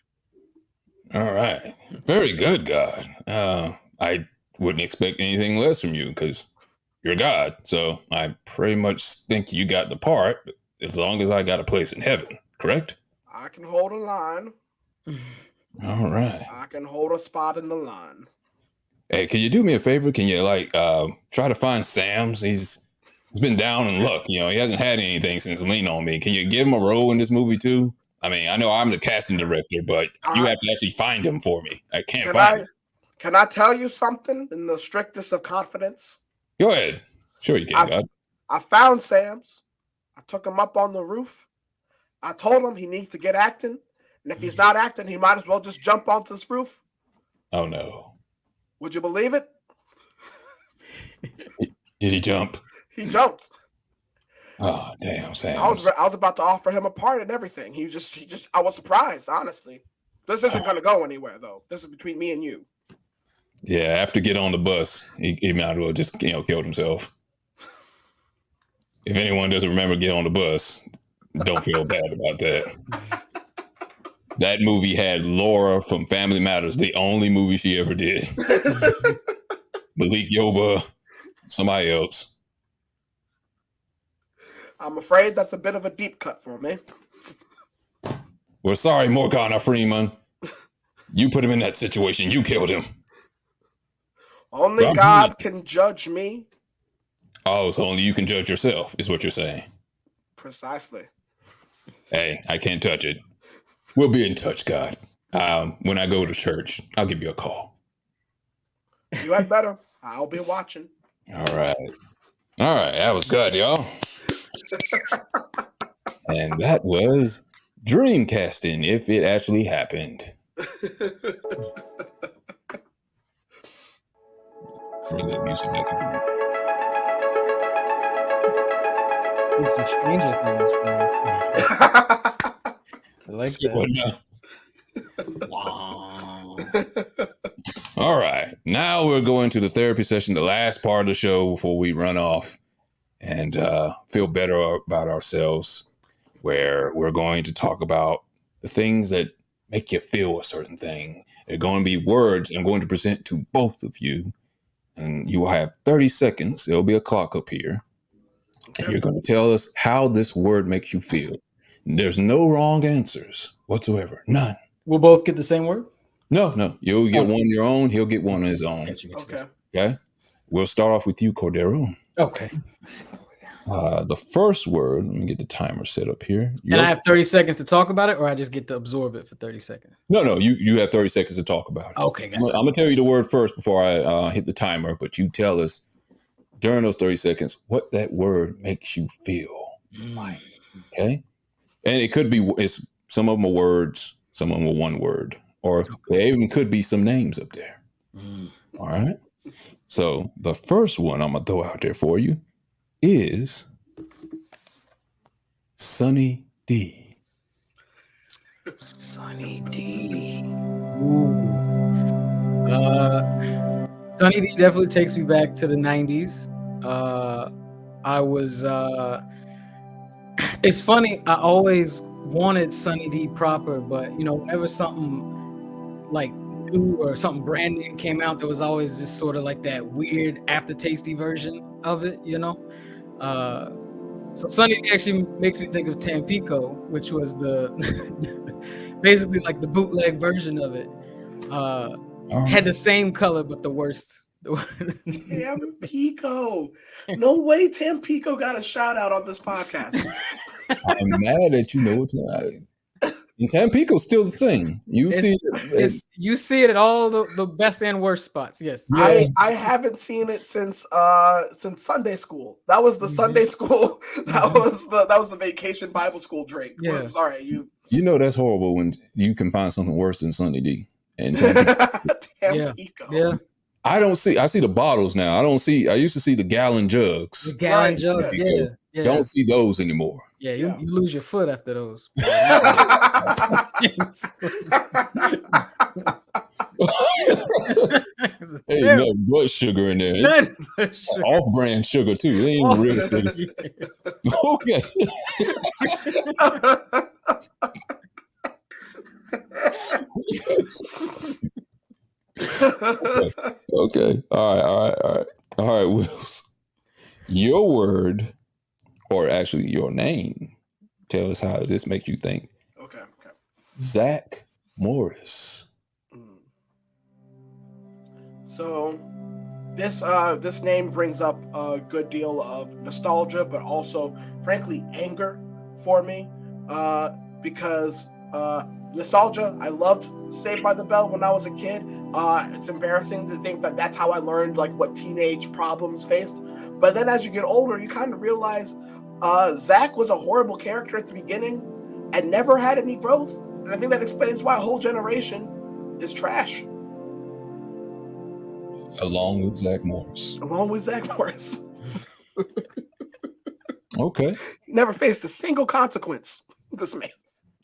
All right. Very good, God. I wouldn't expect anything less from you because you're God. So I pretty much think you got the part as long as I got a place in heaven, correct? I can hold a line. All right. I can hold a spot in the line. Hey, can you do me a favor? Can you try to find Sam's? He's been down in luck. You know, he hasn't had anything since Lean on Me. Can you give him a role in this movie too? I mean, I know I'm the casting director, but you have to actually find him for me. I can't find him. Can I tell you something in the strictest of confidence? Go ahead. Sure you can, God. I found Sam's. I took him up on the roof. I told him he needs to get acting. And if he's not acting, he might as well just jump onto this roof. Oh, no. Would you believe it? Did he jump? He jumped. Oh, damn, Sam. I was about to offer him a part and everything. He just I was surprised, honestly. This isn't going to go anywhere, though. This is between me and you. Yeah, after get on the bus, he might as well just, killed himself. If anyone doesn't remember Get on the Bus, don't feel bad about that. That movie had Laura from Family Matters, the only movie she ever did. Malik Yoba, somebody else. I'm afraid that's a bit of a deep cut for me. We're sorry, Morgana Freeman. You put him in that situation. You killed him. Only God can judge me. Oh, so only you can judge yourself, is what you're saying. Precisely. Hey, I can't touch it. We'll be in touch, God. When I go to church, I'll give you a call. You had better. I'll be watching. All right. That was good, y'all. And that was Dreamcasting, if it actually happened. Bring that music back again. Did some Stranger Things for us. I like that. All right. Now we're going to the therapy session, the last part of the show before we run off and feel better about ourselves, where we're going to talk about the things that make you feel a certain thing. They're going to be words I'm going to present to both of you. And you will have 30 seconds. There'll be a clock up here. And you're going to tell us how this word makes you feel. There's no wrong answers whatsoever. None. We'll both get the same word? No. You'll get one your own. He'll get one on his own. Okay. Okay. We'll start off with you, Cordero. Okay. The first word, let me get the timer set up here. And I have 30 seconds to talk about it, or I just get to absorb it for 30 seconds? No, you have 30 seconds to talk about it. Okay, gotcha. I'm going to tell you the word first before I hit the timer, but you tell us during those 30 seconds what that word makes you feel. Okay? And it could be, some of them are words, some of them are one word, or there even could be some names up there. All right? So the first one I'm going to throw out there for you is Sunny D. Sunny D. Ooh. Sunny D definitely takes me back to the 90s. I was it's funny, I always wanted Sunny D proper, but whenever something like new or something brand new came out, there was always just sort of like that weird aftertasty version of it, so Sunny D actually makes me think of Tampico, which was the basically like the bootleg version of it. Had the same color but the worst. Tampico. No way Tampico got a shout out on this podcast. I'm mad at you know and Tampico's still the thing. You see it at all the best and worst spots. Yes. I haven't seen it since Sunday school. That was the Sunday school. That was the vacation Bible school drink. Yeah. Sorry, you know that's horrible when you can find something worse than Sunny D and Tampico. Yeah. I see the bottles now. I used to see the gallon jugs. The gallon jugs, yeah. Don't see those anymore. Yeah, you lose your foot after those. Hey, no blood sugar in there. It's off-brand sugar too. It ain't real sugar. Okay. Okay. All right, Wills. Your word, or actually your name, tell us how this makes you think. Okay. Zach Morris. So this name brings up a good deal of nostalgia, but also, frankly, anger for me. Because nostalgia, I loved Saved by the Bell when I was a kid. It's embarrassing to think that that's how I learned like what teenage problems faced. But then as you get older, you kind of realize Zach was a horrible character at the beginning and never had any growth. And I think that explains why a whole generation is trash. Along with Zach Morris. Okay. Never faced a single consequence, this man.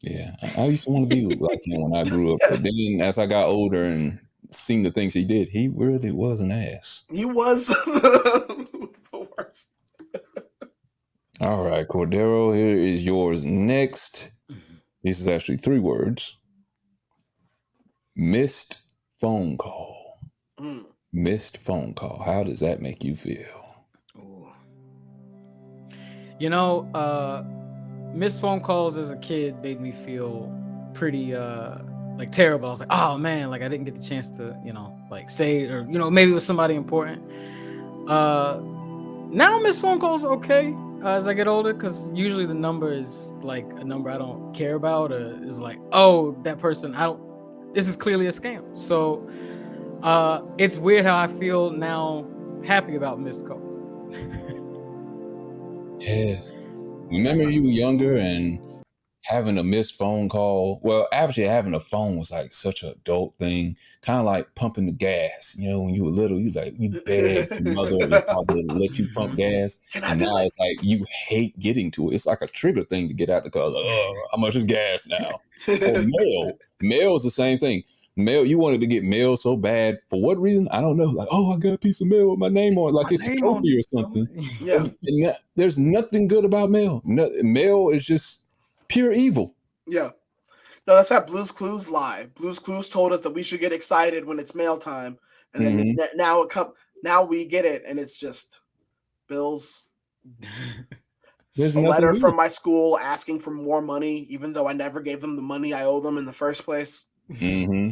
Yeah, I used to want to be like him when I grew up. But then as I got older and seen the things he did, he really was an ass. He was the worst. All right, Cordero, here is yours next. This is actually 3 words. Missed phone call. Missed phone call. How does that make you feel? Ooh. You know, missed phone calls as a kid made me feel pretty like terrible. I was like, oh man, like I didn't get the chance to, like say, or maybe it was somebody important. Now missed phone calls are okay as I get older, because usually the number is like a number I don't care about, or is like, oh, that person, this is clearly a scam. So it's weird how I feel now happy about missed calls. Yes. Remember you were younger and having a missed phone call. Well, actually having a phone was like such an adult thing, kind of like pumping the gas. When you were little, you begged your mother or your father to let you pump gas. Can I And do now it? it's like you hate getting to it. It's like a trigger thing to get out the car. Like, oh, how much is gas now? Or mail. Mail is the same thing. Mail, you wanted to get mail so bad. For what reason? I don't know. Like, oh, I got a piece of mail with my name on it, like My it's a name on trophy or it. something. Yeah. There's nothing good about mail. No, mail is just pure evil. Yeah. No, that's how Blue's Clues lie. Blue's Clues told us that we should get excited when it's mail time, and then now we get it, and it's just bills. There's A nothing letter good. from my school asking for more money, even though I never gave them the money I owe them in the first place. Mm-hmm.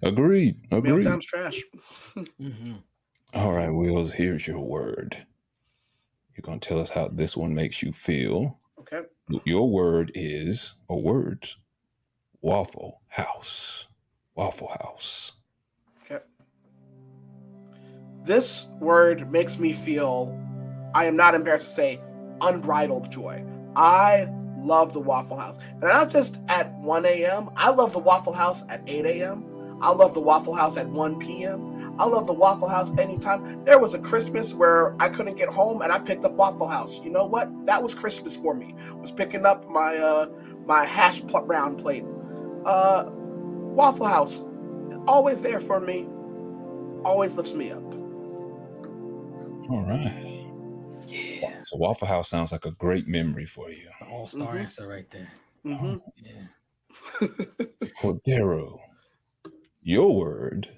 Agreed. Mail time's trash. All right, Wills, here's your word. You're going to tell us how this one makes you feel. Okay. Your word is, or words, Waffle House. Waffle House. Okay. This word makes me feel, I am not embarrassed to say, unbridled joy. I love the Waffle House. And not just at 1 a.m. I love the Waffle House at 8 a.m. I love the Waffle House at 1 p.m. I love the Waffle House anytime. There was a Christmas where I couldn't get home and I picked up Waffle House. You know what? That was Christmas for me. Was picking up my hash brown plate. Waffle House, always there for me. Always lifts me up. All right. Yeah. So Waffle House sounds like a great memory for you. All-star answer right there. Mm-hmm. Yeah. Cordero, your word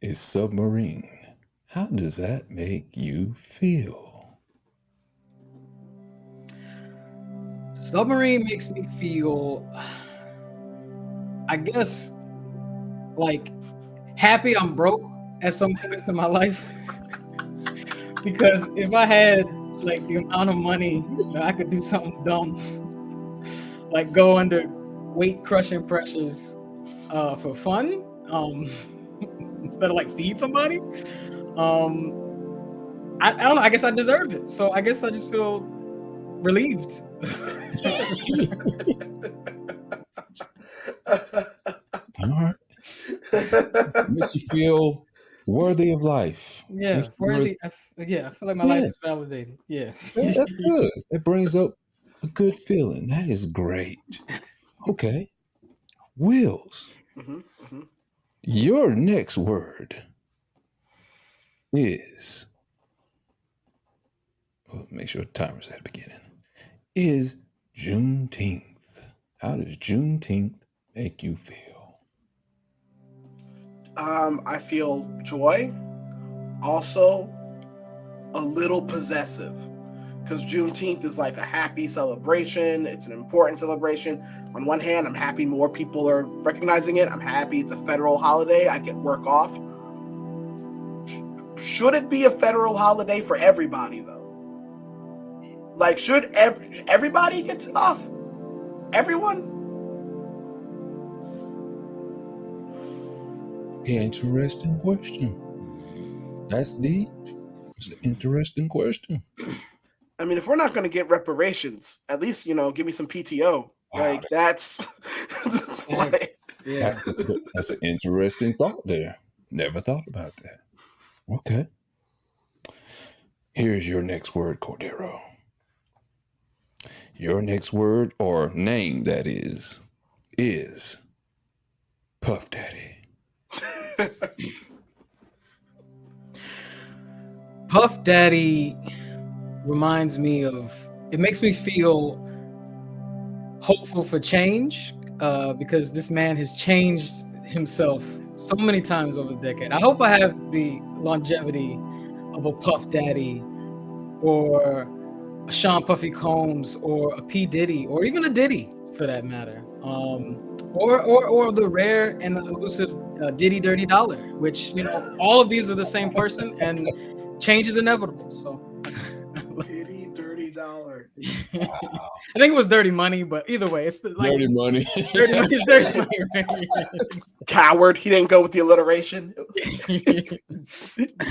is submarine. How does that make you feel? Submarine makes me feel, I guess, like happy I'm broke at some points in my life. Because if I had like the amount of money that I could do something dumb, like go under weight crushing pressures for fun, instead of like feed somebody, I don't know, I guess I deserve it. So I guess I just feel relieved. All right. Makes you feel worthy of life. Yeah, worthy. I feel like my life is validated. Yeah. That's good. It brings up a good feeling. That is great. Okay. Wills, your next word is, make sure the timer's at the beginning, is Juneteenth. How does Juneteenth make you feel? I feel joy, also a little possessive, because Juneteenth is like a happy celebration. It's an important celebration. On one hand, I'm happy more people are recognizing it. I'm happy it's a federal holiday. I get work off. Should it be a federal holiday for everybody, though? Like, should everybody gets it off? Everyone? Interesting question. That's deep. It's an interesting question. I mean, if we're not going to get reparations, at least, give me some PTO. Wow, like, that's like, yeah. That's an interesting thought there. Never thought about that. Okay. Here's your next word, Cordero. Your next word, or name that is Puff Daddy. Puff Daddy reminds me of, it makes me feel hopeful for change, because this man has changed himself so many times over the decade. I hope I have the longevity of a Puff Daddy or a Sean Puffy Combs or a P Diddy or even a Diddy for that matter, or the rare and elusive Diddy Dirty Dollar, which all of these are the same person and change is inevitable. So Diddy Dirty Dollar. I think it was Dirty Money, but either way, it's Dirty money. Dirty Money is Dirty Money. Right? Coward. He didn't go with the alliteration.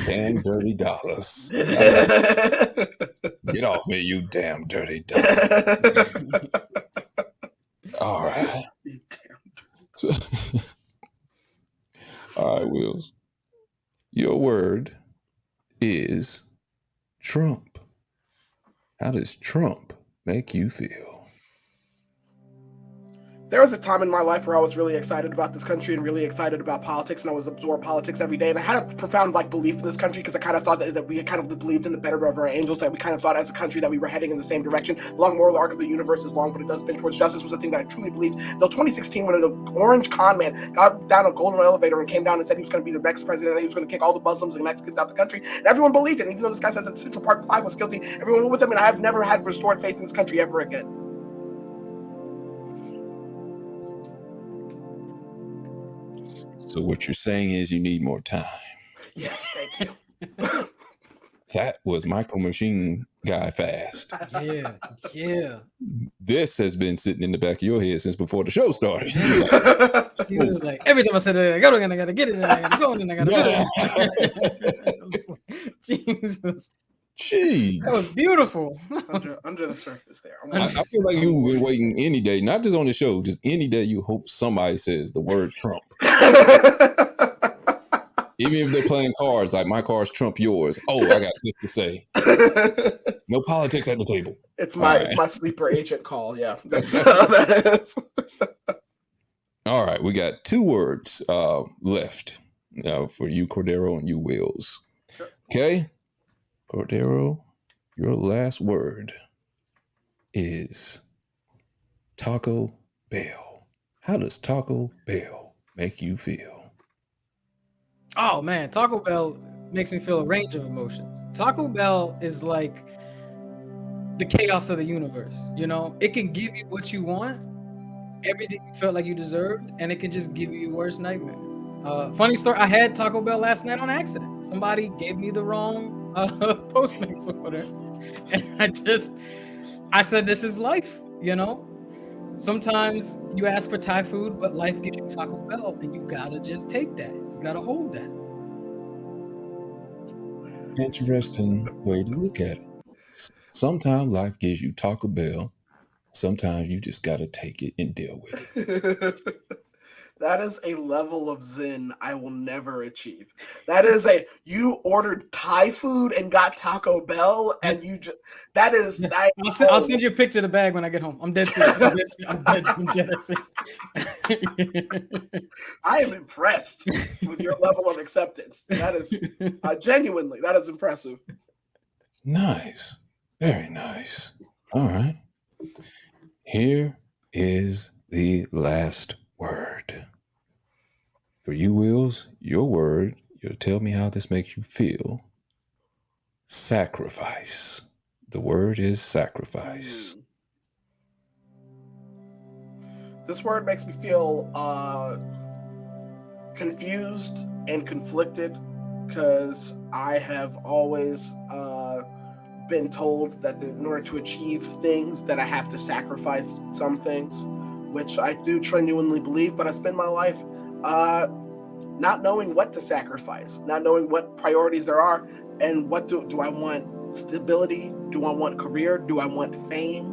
Damn dirty dollars. Get off me, you damn dirty dollar. All right. So, all right, Wills. Your word is Trump. How does Trump make you feel? There was a time in my life where I was really excited about this country and really excited about politics, and I was absorbed politics every day. And I had a profound belief in this country because I kind of thought that we kind of believed in the better of our angels, that we kind of thought as a country that we were heading in the same direction. The long moral arc of the universe is long, but it does bend towards justice was the thing that I truly believed. Until 2016, when the orange con man got down a golden elevator and came down and said he was going to be the next president, and he was going to kick all the Muslims and Mexicans out the country, and everyone believed it. And even though this guy said that Central Park 5 was guilty, everyone went with him, and I have never had restored faith in this country ever again. So what you're saying is you need more time. Yes, thank you. That was Micro Machine Guy fast. Yeah. This has been sitting in the back of your head since before the show started. He was like, every time I said it, I gotta get it, and I gotta go, and I gotta put it. Jesus. Jeez. That was beautiful. Under the surface there. I feel like you've been waiting any day, not just on the show, just any day you hope somebody says the word Trump. Even if they're playing cards, like my cards trump yours. Oh, I got this to say. No politics at the table. It's my sleeper agent call. Yeah, that's how that is. All right, we got 2 words left for you, Cordero, and you, Wills. Okay, Cordero, your last word is Taco Bell. How does Taco Bell make you feel? Oh man, Taco Bell makes me feel a range of emotions. Taco Bell is like the chaos of the universe. It can give you what you want, everything you felt like you deserved, and it can just give you your worst nightmare. Funny story, I had Taco Bell last night on accident. Somebody gave me the wrong Postmates order, and I said, this is life, Sometimes you ask for Thai food, but life gives you Taco Bell, and you gotta just take that. You gotta hold that. Interesting way to look at it. Sometimes life gives you Taco Bell. Sometimes you just gotta take it and deal with it. That is a level of zen I will never achieve. That is you ordered Thai food and got Taco Bell, and you just I'll send you a picture of the bag when I get home. I'm dead serious. I'm dead serious. I am impressed with your level of acceptance. That is genuinely, that is impressive. Nice. Very nice. All right. Here is the last word. For you, Wills, your word, you'll tell me how this makes you feel. Sacrifice. The word is sacrifice. This word makes me feel confused and conflicted because I have always been told that in order to achieve things that I have to sacrifice some things, which I do genuinely believe, but I spend my life not knowing what to sacrifice, not knowing what priorities there are, and what do I want? Stability? Do I want career? Do I want fame?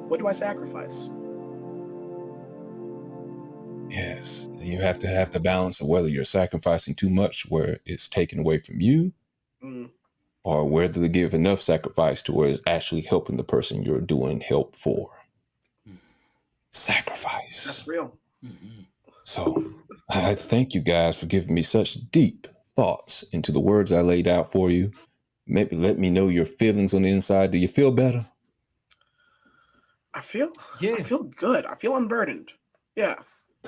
What do I sacrifice? Yes, you have to have the balance of whether you're sacrificing too much where it's taken away from you, or whether to give enough sacrifice to where it's actually helping the person you're doing help for. Sacrifice. That's real. So I thank you guys for giving me such deep thoughts into the words I laid out for you. Maybe let me know your feelings on the inside. Do you feel better? I feel good. I feel unburdened. Yeah.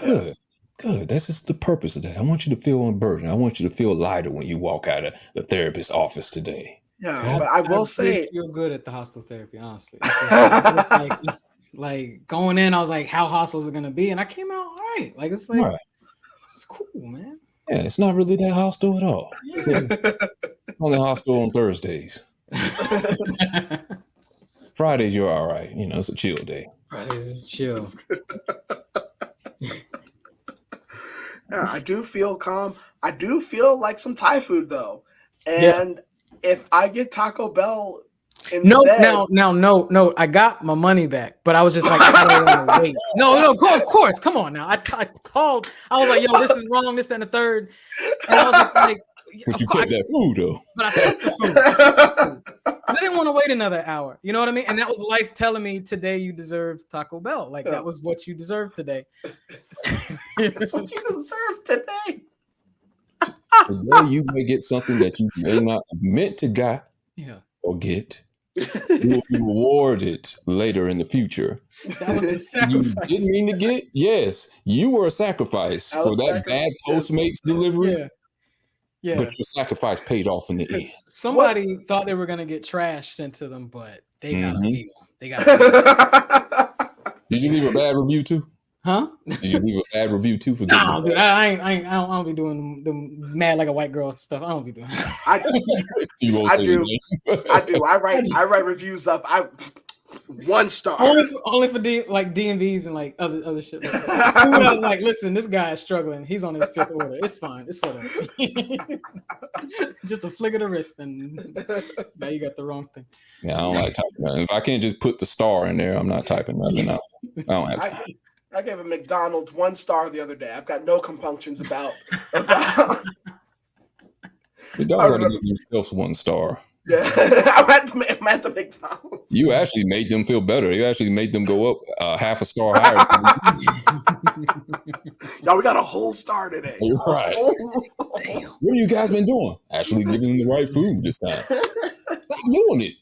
Good. Good. That's just the purpose of that. I want you to feel unburdened. I want you to feel lighter when you walk out of the therapist's office today. Yeah, but I will I did say, feel good at the hostel therapy, honestly. Like going in, I was like, how hostels are gonna be, and I came out all right. Like it's like Right. this is cool, man. Yeah, it's not really that hostile at all. Yeah. It's only hostile on Thursdays. Fridays, you're all right. You know, it's a chill day. Fridays is chill. yeah, I do feel calm. I do feel like some Thai food though, Yeah. and if I get Taco Bell No, instead, no. I got my money back, but I was just like, I don't want to wait. No, of course. Come on now. I called. I was like, yo, this is wrong. This, that, and the third. And I was just like, But you kept that food though. But I took the food. Because I didn't want to wait another hour. You know what I mean? And that was life telling me today you deserve Taco Bell. Like that was what you deserve today. That's what you deserve today. Today you may get something that you may not have meant to got or get. You will be rewarded later in the future. That was a sacrifice. You didn't mean to get. Yes, you were a sacrifice for that bad Postmates delivery. Yeah. But your sacrifice paid off in the end. Somebody thought they were gonna get trash sent to them, but they got a meal. They got. Did you leave a bad review too? Huh? Did you leave a bad review too for? No, dude, I don't be doing the mad like a white girl stuff. I don't be doing that. I do. I write reviews up. 1 star. Only for DMVs and like other shit. Like that. I was like, listen, this guy is struggling. He's on his 5th order. It's fine. It's whatever. Just a flick of the wrist, and now you got the wrong thing. Yeah, I don't like typing nothing. If I can't just put the star in there, I'm not typing nothing out. I don't have time. I gave a McDonald's 1 star the other day. I've got no compunctions about. The dog got to give yourself 1 star. Yeah, I'm at the McDonald's. You actually made them feel better. You actually made them go up half a star higher. Y'all, we got a whole star today. You're right. Damn. What have you guys been doing? Actually giving them the right food this time. Stop doing it.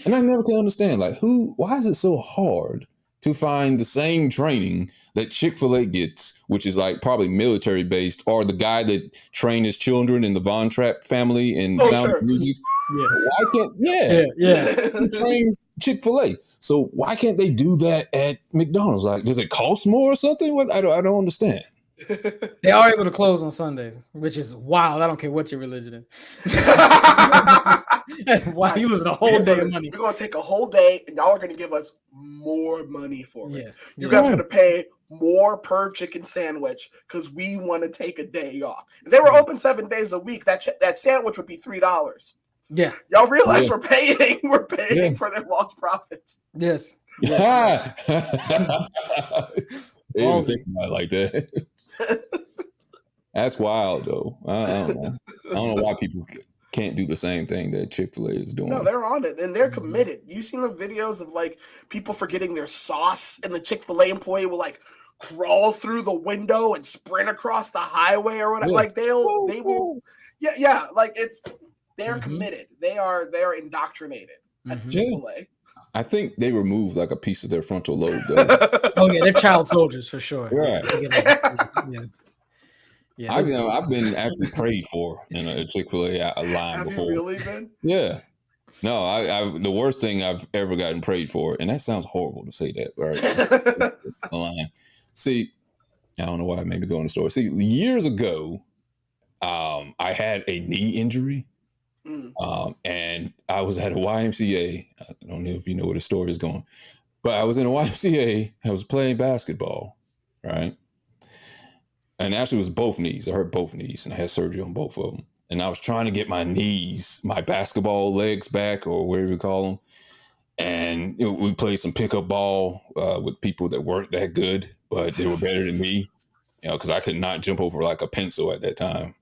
I never can understand, like, why is it so hard to find the same training that Chick-fil-A gets, which is like probably military based, or the guy that trained his children in the Von Trapp family and Sound of Music. Yeah. Why can't he trains Chick-fil-A? So why can't they do that at McDonald's? Like, does it cost more or something? What I don't understand. They are able to close on Sundays, which is wild. I don't care what your religion is. That's why you losing a whole day of money. We're gonna take a whole day, and y'all are gonna give us more money for it. You guys are gonna pay more per chicken sandwich because we want to take a day off. If they were open 7 days a week, that sandwich would be $3. Yeah, y'all realize we're paying for their lost profits. Yes. They even think about it like that. That's wild, though. I don't know. I don't know why people can't do the same thing that Chick-fil-A is doing. No, they're on it, and they're committed. You seen the videos of like people forgetting their sauce, and the Chick-fil-A employee will like crawl through the window and sprint across the highway or whatever. Like they will. Yeah. Like they're committed. They are indoctrinated at the Chick-fil-A. I think they removed like a piece of their frontal lobe, though. Oh yeah, they're child soldiers for sure. Right. Yeah. I've been actually prayed for in a Chick-fil-A line before. Have you really been? Yeah. No, I the worst thing I've ever gotten prayed for, and that sounds horrible to say that, right? A line. See, I don't know why I made me go in the store. See, years ago, I had a knee injury. And I was at a YMCA. I don't know if you know where the story is going, but I was in a YMCA. I was playing basketball, right? And actually, it was both knees. I hurt both knees, and I had surgery on both of them. And I was trying to get my knees, my basketball legs back, or whatever you call them. And we played some pickup ball with people that weren't that good, but they were better than me, because I could not jump over like a pencil at that time.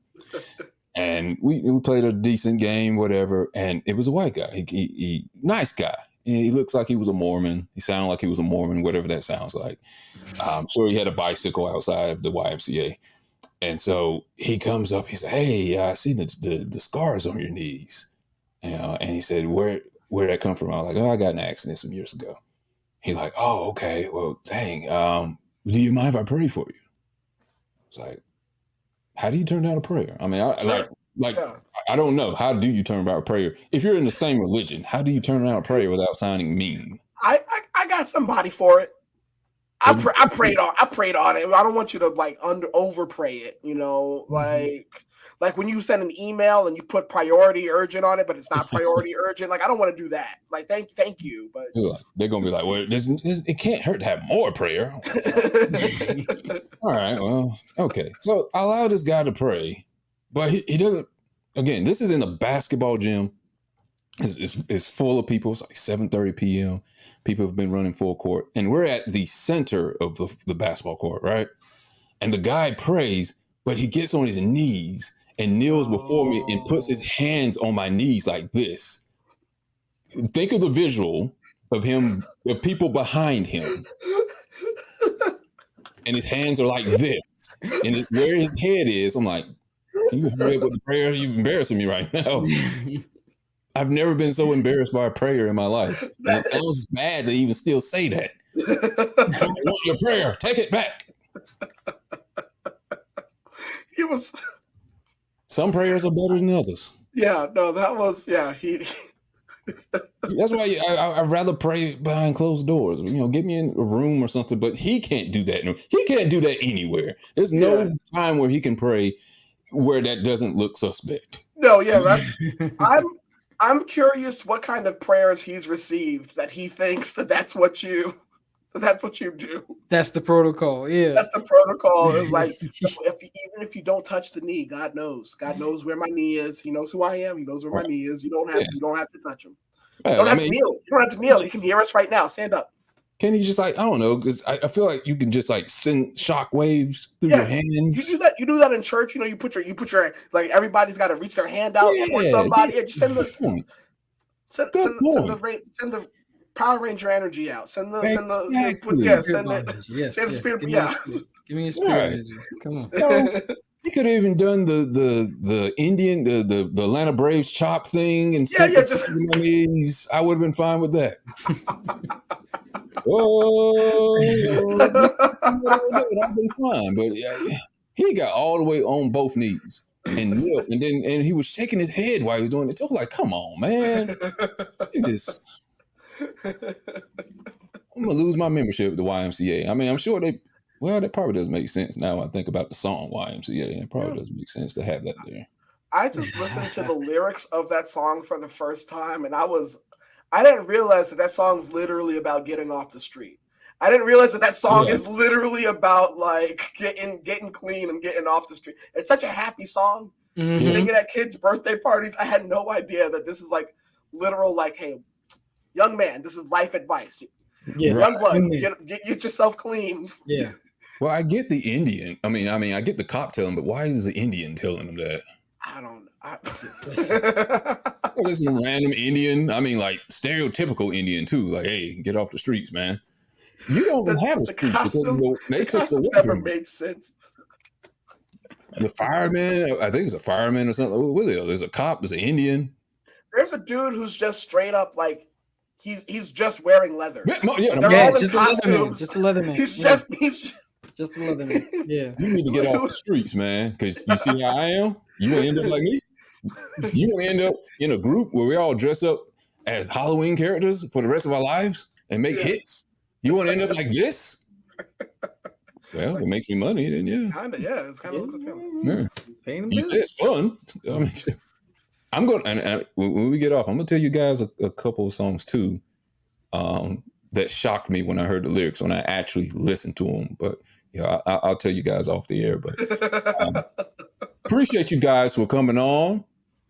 And we played a decent game, whatever. And it was a white guy. He nice guy. He looks like he was a Mormon. He sounded like he was a Mormon, whatever that sounds like. I'm sure he had a bicycle outside of the YMCA. And so he comes up. He said, "Hey, I see the scars on your knees." And he said, "Where'd that come from?" I was like, "Oh, I got in an accident some years ago." He's like, "Oh, okay. Well, dang. do you mind if I pray for you? It's like, how do you turn down a prayer? I mean, Sure. like Yeah. I don't know. How do you turn down a prayer? If you're in the same religion, how do you turn down a prayer without sounding mean? I got somebody for it. I prayed on it. I don't want you to like over pray it, you know, like when you send an email and you put priority urgent on it, but it's not priority urgent. Like I don't want to do that. Like thank you, but They're gonna be like, well, it can't hurt to have more prayer. All right, well, okay. So I allow this guy to pray, but he doesn't. Again, this is in a basketball gym. It's full of people. It's like 7:30 p.m. People have been running full court, and we're at the center of the basketball court, right? And the guy prays, but he gets on his knees and kneels before me and puts his hands on my knees like this. Think of the visual of him, the people behind him, and his hands are like this, and where his head is, I'm like, can you hurry up with the prayer? You're embarrassing me right now. I've never been so embarrassed by a prayer in my life. And it sounds bad to even still say that. I don't want your prayer. Take it back. He was. Some prayers are better than others. Yeah, no, that was That's why I'd rather pray behind closed doors. You know, get me in a room or something. But he can't do that. He can't do that anywhere. There's no time where he can pray where that doesn't look suspect. No, yeah, that's. I'm curious what kind of prayers he's received that he thinks that's what you do. That's the protocol. Yeah, that's the protocol. It's like even if you don't touch the knee, God knows. God knows where my knee is. He knows who I am. He knows where my knee is. You don't have to touch him. You don't have to kneel. You don't have to kneel. He can hear us right now. Stand up. Can you just like, I don't know, because I feel like you can just like send shock waves through your hands. You do that in church. You know, you put your like everybody's got to reach their hand out towards somebody. Just send the Power Ranger energy out. Send the spirit. Yeah. Give me a spirit energy. Come on. You could have even done the Indian, the Atlanta Braves chop thing and just my knees. I would have been fine with that. Whoa, I've been fine, but he got all the way on both knees and knelt, and he was shaking his head while he was doing it. I was like, "Come on, man!" I'm gonna lose my membership at the YMCA. I mean, I'm sure that probably does make sense now. I think about the song YMCA, it probably does make sense to have that there. I just listened to the lyrics of that song for the first time, and I didn't realize that song's literally about getting off the street. I didn't realize that song is literally about like getting clean and getting off the street. It's such a happy song. Mm-hmm. Sing it at kids' birthday parties. I had no idea that this is like literal, like, hey, young man, this is life advice. Yeah, young blood, get yourself clean. Yeah. Well, I get the Indian. I mean, I get the cop telling, but why is the Indian telling them that? I don't know. This is a random Indian. I mean, like stereotypical Indian too. Like, hey, get off the streets, man. You don't have a street because they took the never made sense. The fireman, I think it's a fireman or something. What is it? There's a cop. There's an Indian. There's a dude who's just straight up like he's just wearing leather. Just a Leatherman. He's just a Leatherman. Yeah. You need to get off the streets, man, because you see how I am. You want to end up like me. You want to end up in a group where we all dress up as Halloween characters for the rest of our lives and make hits. You want to end up like this? Well, it makes me money, then Kinda, it's kind of looks appealing. Yeah. You say it's fun. I mean, I'm going. And when we get off, I'm gonna tell you guys a couple of songs too, that shocked me when I heard the lyrics when I actually listened to them. But I'll tell you guys off the air. But appreciate you guys for coming on.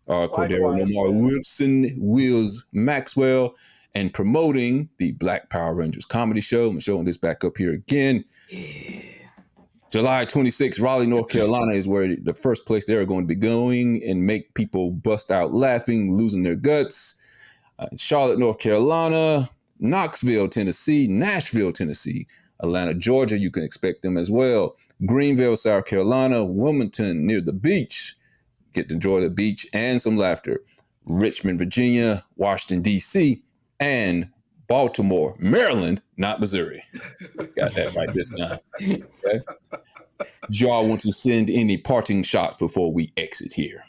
Cordero Lamar Wilson, Wills Maxwell, and promoting the Black Power Rangers comedy show. I'm showing this back up here again. Yeah. July 26th, Raleigh, North Carolina is where the first place they're going to be going and make people bust out laughing, losing their guts. Charlotte, North Carolina, Knoxville, Tennessee, Nashville, Tennessee, Atlanta, Georgia, you can expect them as well. Greenville, South Carolina, Wilmington, near the beach, get to enjoy the beach and some laughter. Richmond, Virginia, Washington, D.C., and Baltimore, Maryland, not Missouri. Got that right this time. Okay. Do y'all want to send any parting shots before we exit here?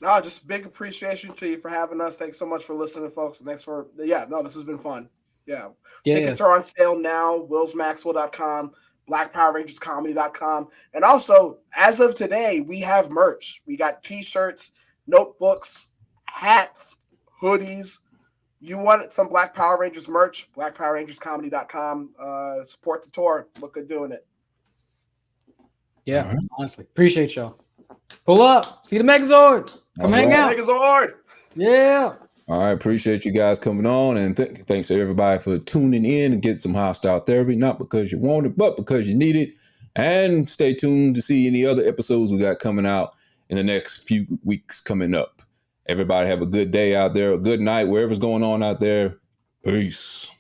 No, just big appreciation to you for having us. Thanks so much for listening, folks. Thanks for this has been fun. Yeah. Tickets are on sale now, willsmaxwell.com, blackpowerrangerscomedy.com. And also, as of today, we have merch. We got t-shirts, notebooks, hats, hoodies. You want some Black Power Rangers merch, blackpowerrangerscomedy.com. Support the tour. Look good doing it. Yeah, honestly. Appreciate y'all. Pull up. See the Megazord. Come hang out. Megazord. Yeah. All right. Appreciate you guys coming on. And thanks to everybody for tuning in and get some hostile therapy. Not because you want it, but because you need it. And stay tuned to see any other episodes we got coming out in the next few weeks coming up. Everybody have a good day out there, a good night, wherever's going on out there. Peace.